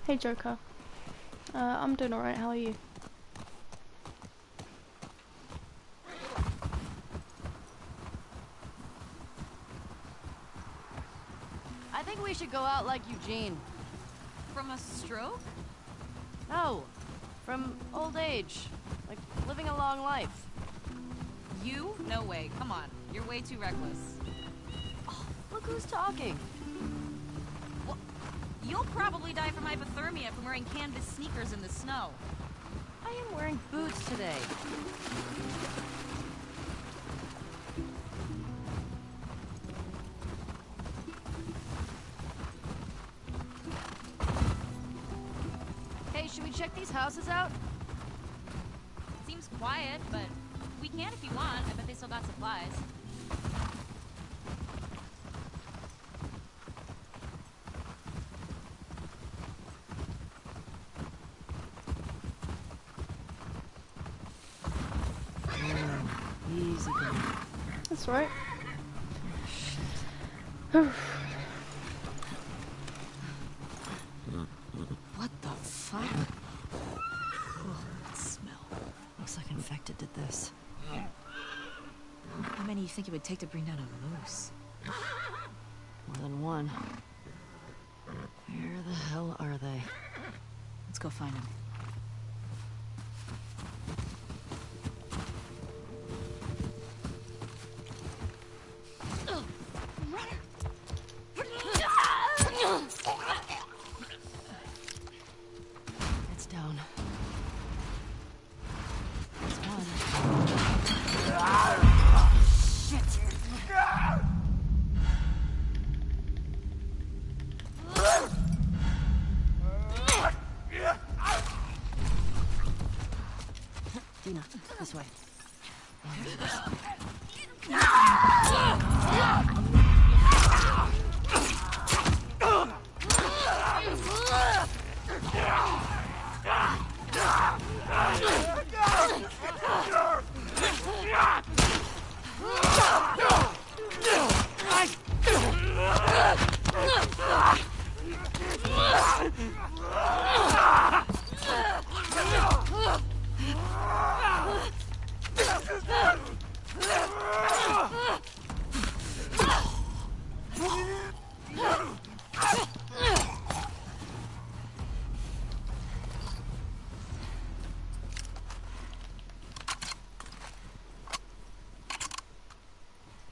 Hey Joker. I'm doing alright, how are you? I think we should go out like Eugene. From a stroke? No, from old age. Like, living a long life. You? No way. Come on. You're way too reckless. Look who's talking. Well, you'll probably die from hypothermia from wearing canvas sneakers in the snow. I am wearing boots today. Hey, should we check these houses out? Seems quiet, but we can if you want. I bet they still got supplies. Easy going. That's right. you think it would take to bring down a moose? More than one. Where the hell are they? Let's go find him. It's down. There's one. Dina, this way.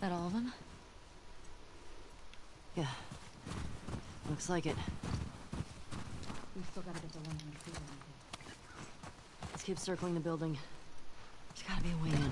That all of them? Yeah. Looks like it. We still gotta get the one in the field. Let's keep circling the building. There's gotta be a way in.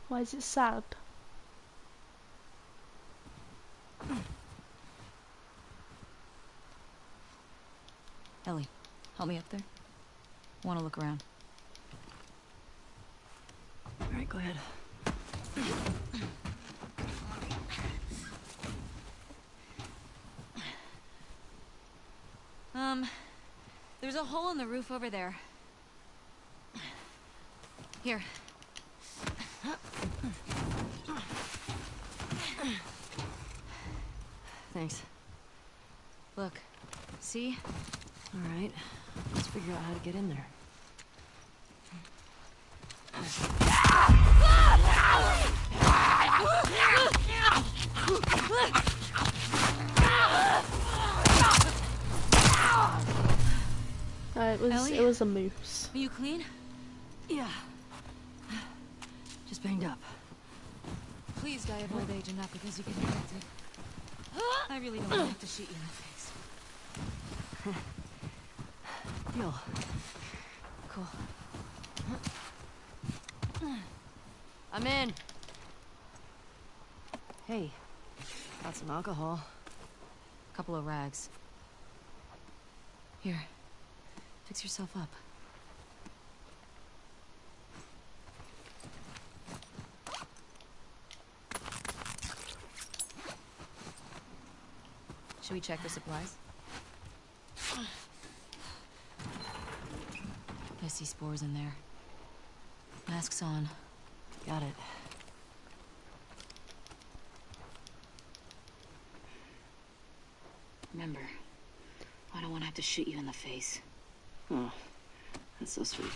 Why is it sad? Ellie, help me up there. I want to look around. Alright, go ahead. There's a hole in the roof over there. Here. Thanks. Look. See? Alright. Let's figure out how to get in there. It was a moose. Are you clean? Yeah. Just banged up. Please die of old age and not because you get infected. I really don't want to have to shoot you in the face. Deal. Cool. I'm in. Hey, got some alcohol. Couple of rags. Here. Fix yourself up. Should we check for supplies? I see spores in there. Masks on. Got it. Remember, I don't want to have to shoot you in the face. Oh, that's so sweet.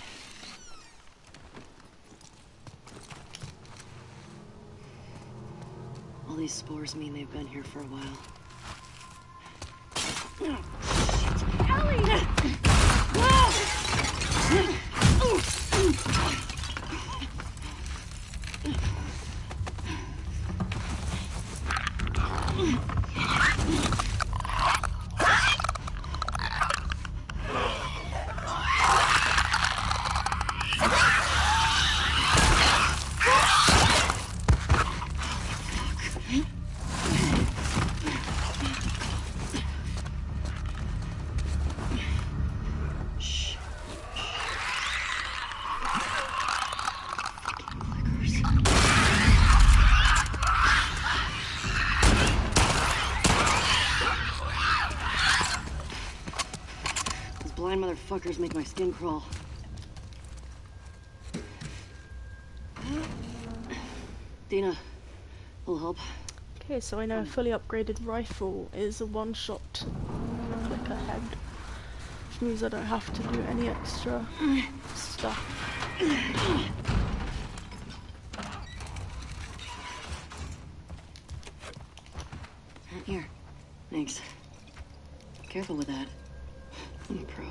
All these spores mean they've been here for a while. blind motherfuckers make my skin crawl. Dina, will help. Okay, so I know a fully upgraded rifle is a one-shot click ahead, which means I don't have to do any extra stuff. Here, thanks. Careful with that. I'm a pro.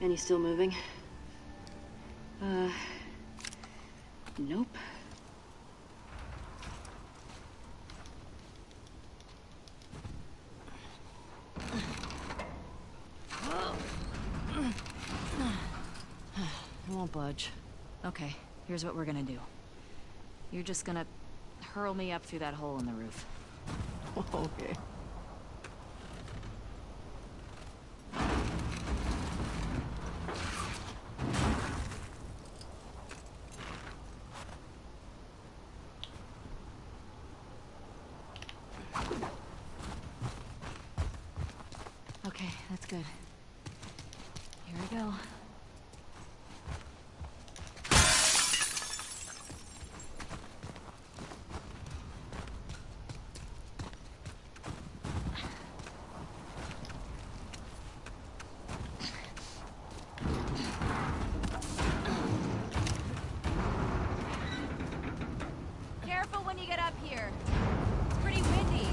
And he's still moving? Nope. It won't budge. Okay, here's what we're gonna do. You're just gonna hurl me up through that hole in the roof. Okay. Okay, that's good. Here we go. Careful when you get up here. It's pretty windy.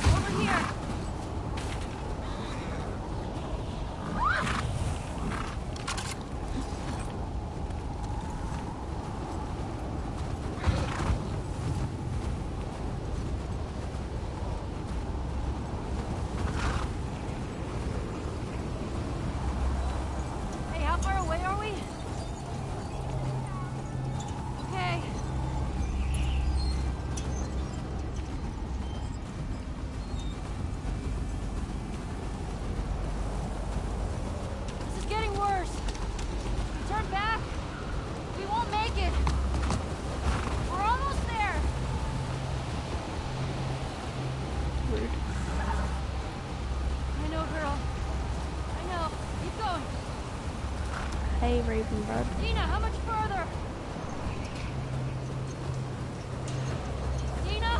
Over here. Hey, how far away are we? Okay. This is getting worse. Turn back. We won't make it. We're almost there. Rude. I know, girl. I know. Keep going. Hey, Ravenbird. Dina, how much further? Dina?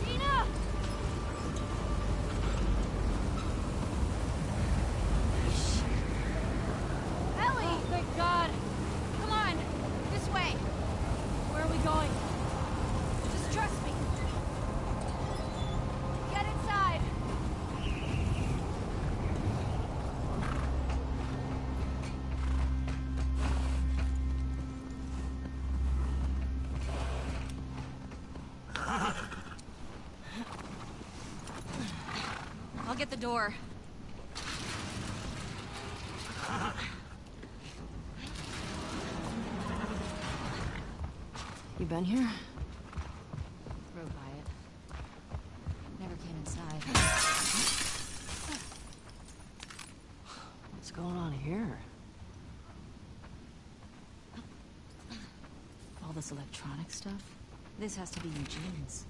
Dina? Ellie! Oh, thank God. Come on. This way. Where are we going? Just trust me. Get inside. I'll get the door. You been here? Rode by it. Never came inside. What's going on here? All this electronic stuff? This has to be Eugene's.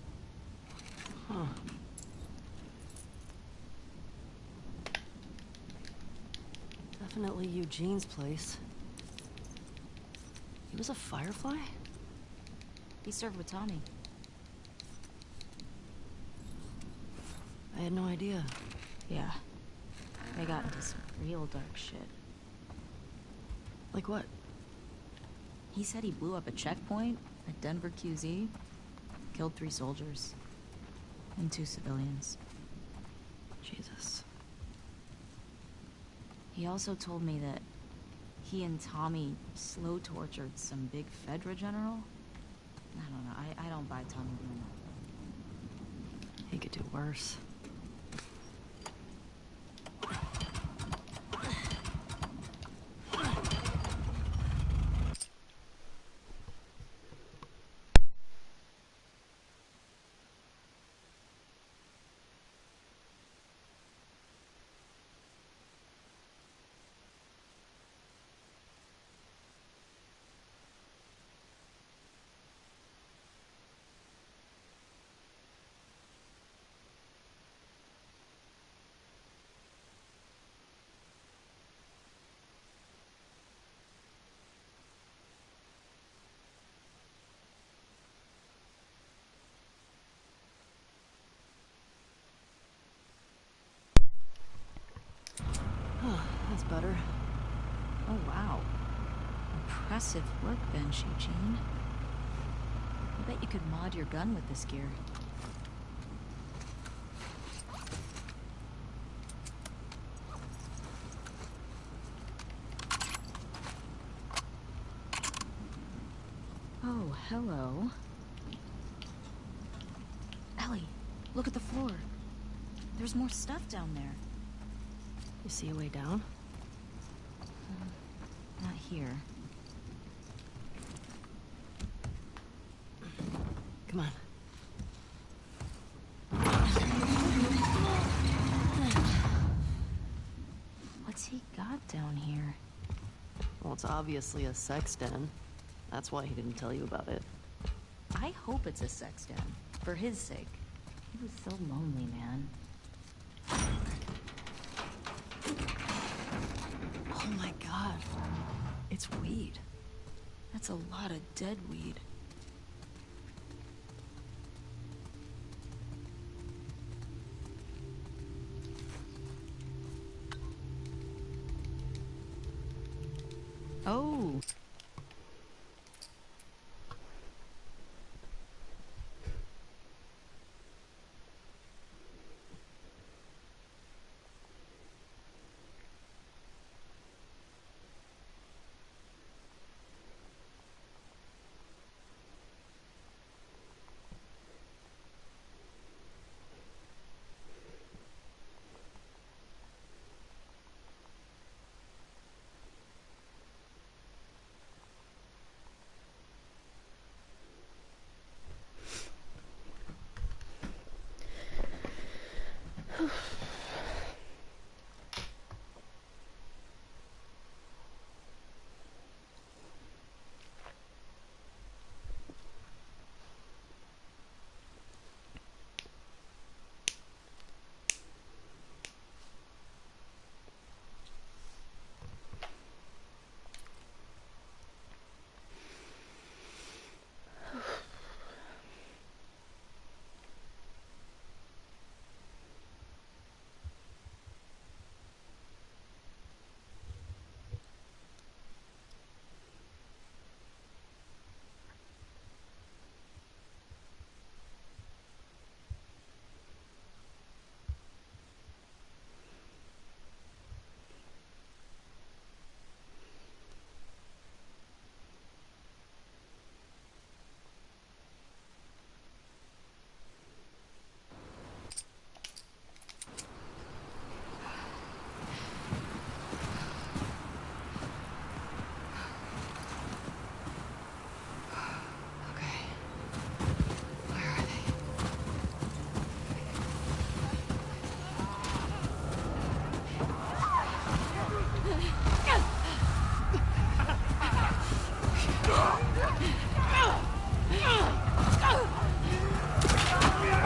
Huh. Definitely Eugene's place. He was a Firefly? He served with Tommy. I had no idea. Yeah. They got into some real dark shit. Like what? He said he blew up a checkpoint at Denver QZ. Killed 3 soldiers. And 2 civilians. Jesus. He also told me that he and Tommy slow tortured some big Fedra general. I don't know. I don't buy Tommy doing that. He could do worse. That's better. Oh, wow. Impressive workbench, Eugene. I bet you could mod your gun with this gear. Oh, hello. Ellie, look at the floor. There's more stuff down there. You see a way down? Not here. Come on. What's he got down here? Well, it's obviously a sex den. That's why he didn't tell you about it. I hope it's a sex den. For his sake. He was so lonely, man. Oh my god. It's weed. That's a lot of dead weed. Oh.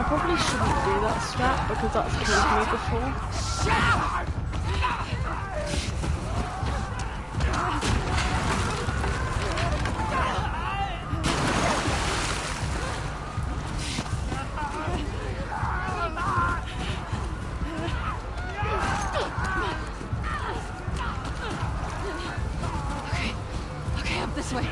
I probably shouldn't do that strat because that's killed me before. Okay, up this way.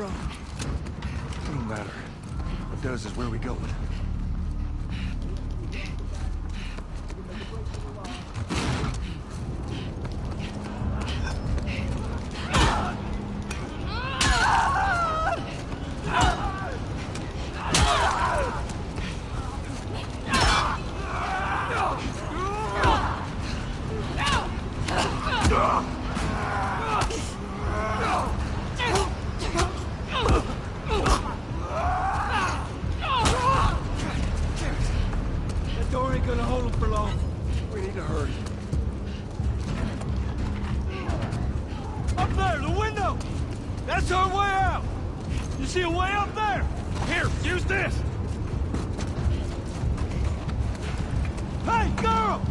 from? Don't matter. What does is where we going. That door ain't gonna hold him for long. We need to hurry. Up there, the window! That's our way out! You see a way up there? Here, use this! Hey, girl!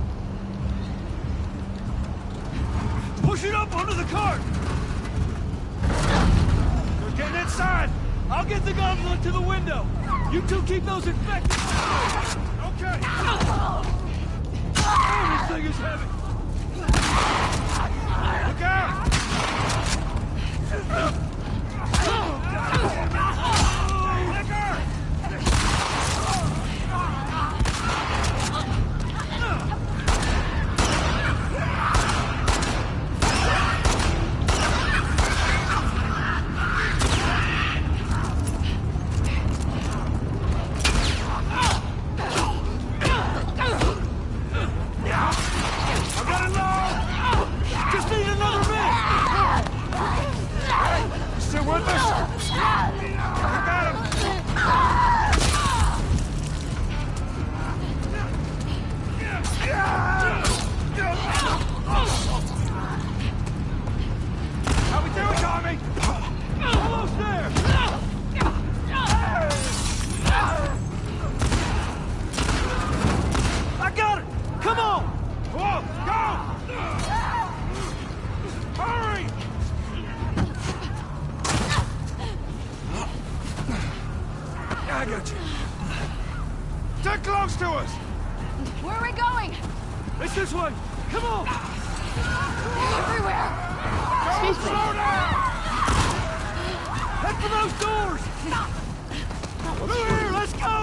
Push it up under the cart! You're getting inside! I'll get the gauntlet to the window! You two keep those infected! Okay! Oh, this thing is heavy! Look out! I got you. Stay close to us! Where are we going? It's this way! Come on! Everywhere! Go, slow down! Head for those doors! Through here, let's go!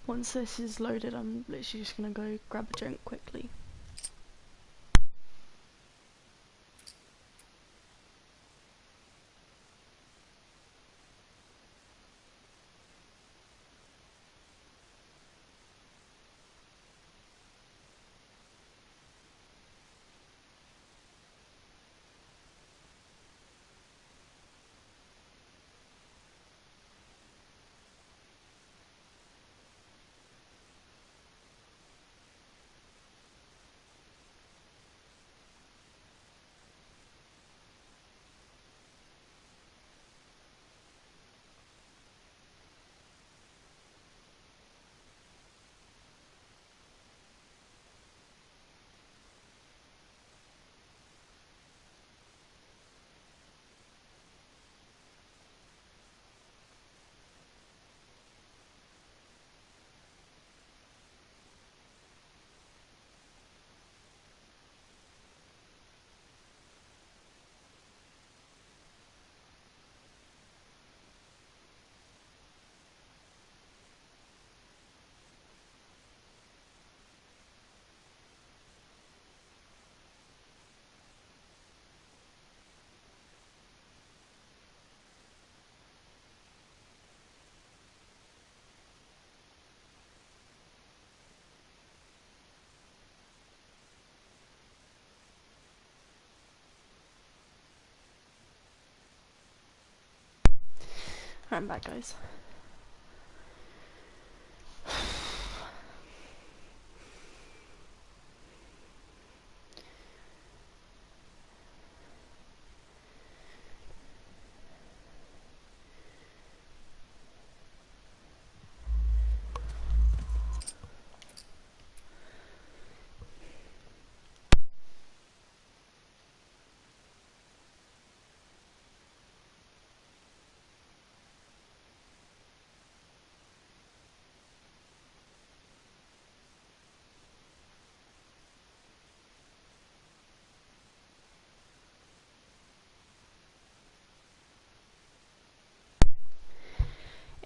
Once this is loaded, I'm literally just gonna go grab a drink quickly. I'm back, guys.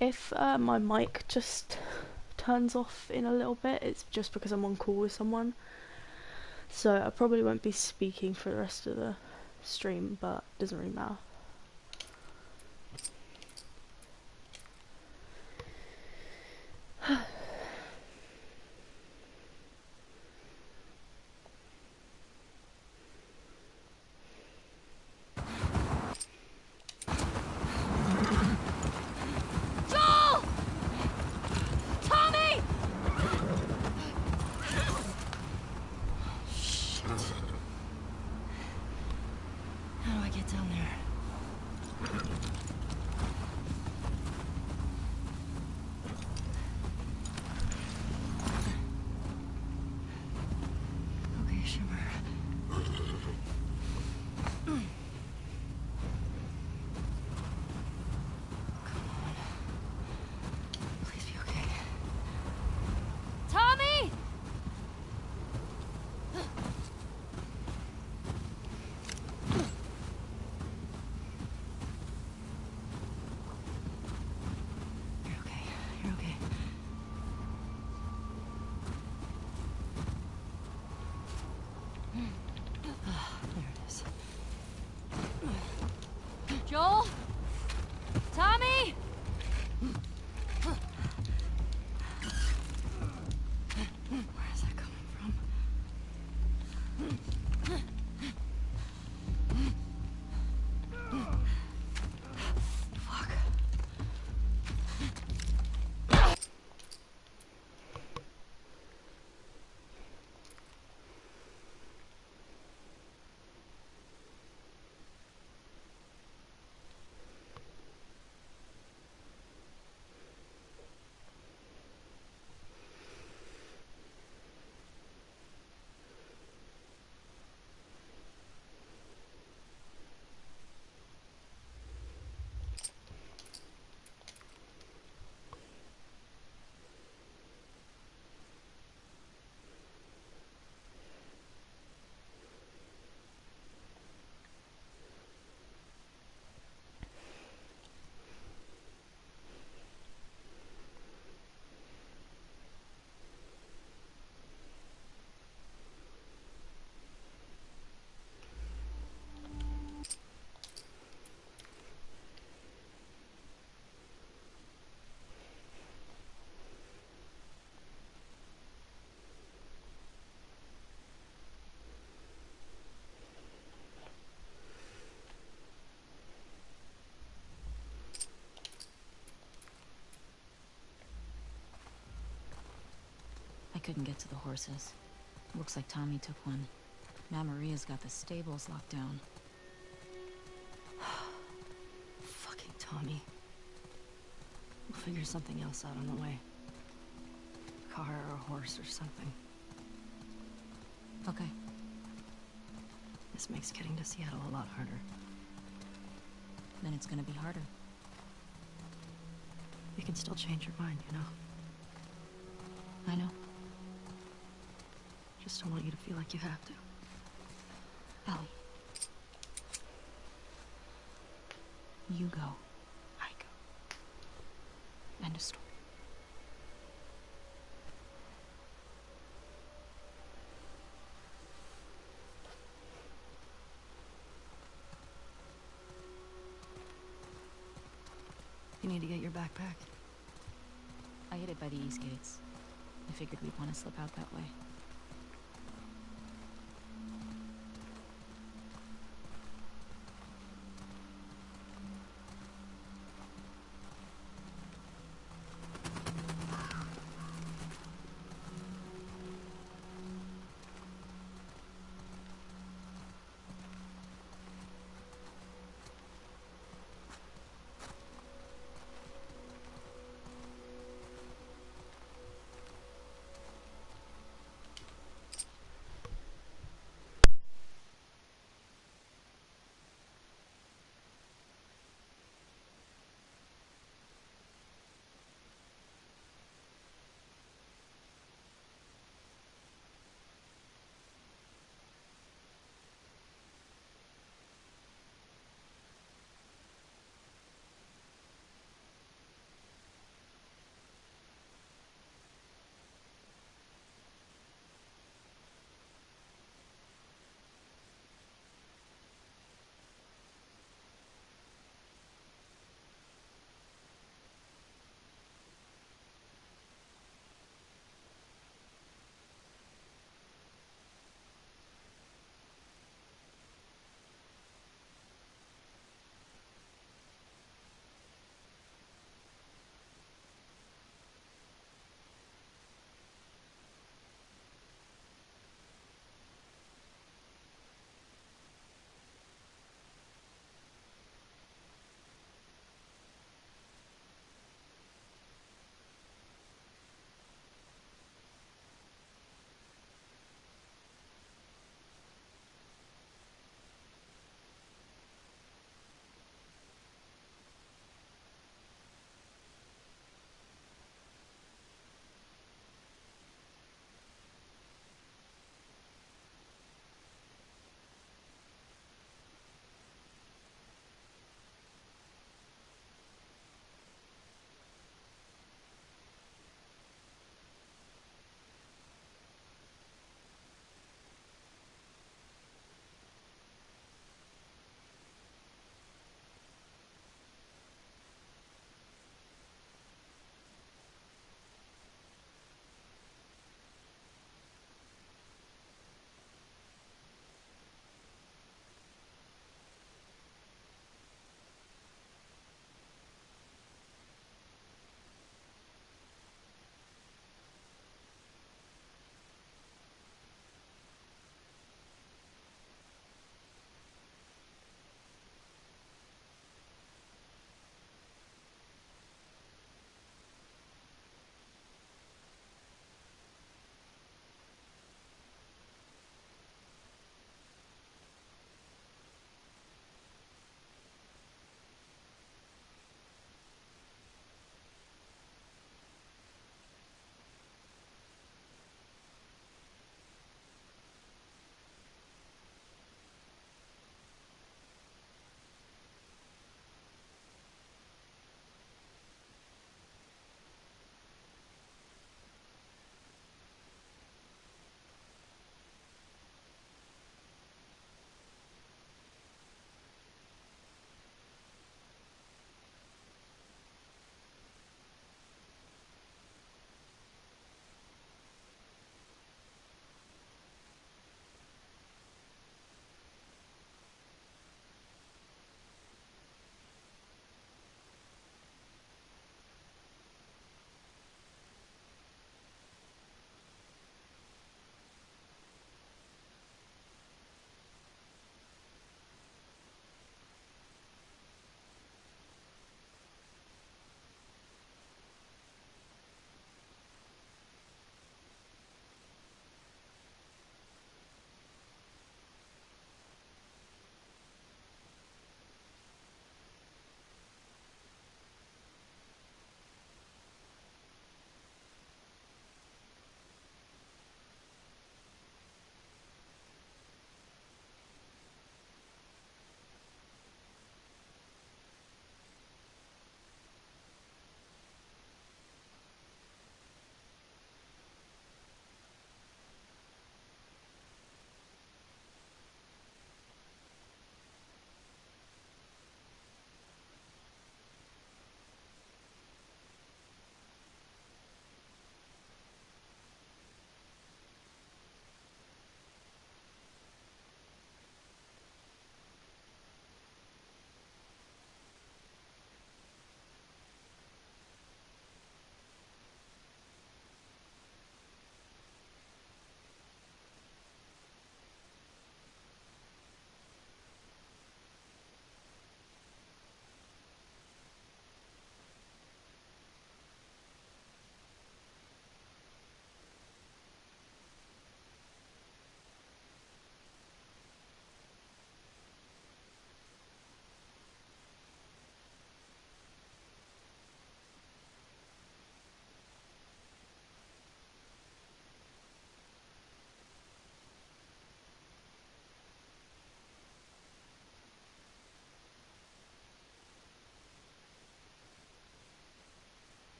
If my mic just turns off in a little bit, it's just because I'm on call with someone. So I probably won't be speaking for the rest of the stream, but it doesn't really matter. Joel! Tommy! Shit. How do I get down there? Okay, Shimmer. Please be okay. Tommy! You're okay. You're okay. There it is. Joel? Tommy? Where is that coming from? Fuck. I couldn't get to the horses. Looks like Tommy took one. Ma Maria's got the stables locked down. Fucking Tommy. We'll figure something else out on the way. A car or a horse or something. Okay. This makes getting to Seattle a lot harder. Then it's gonna be harder. You can still change your mind, you know? I know. Just don't want you to feel like you have to. Ellie. You go. I go. End of story. You need to get your backpack. I hid it by the east gates. I figured we'd want to slip out that way.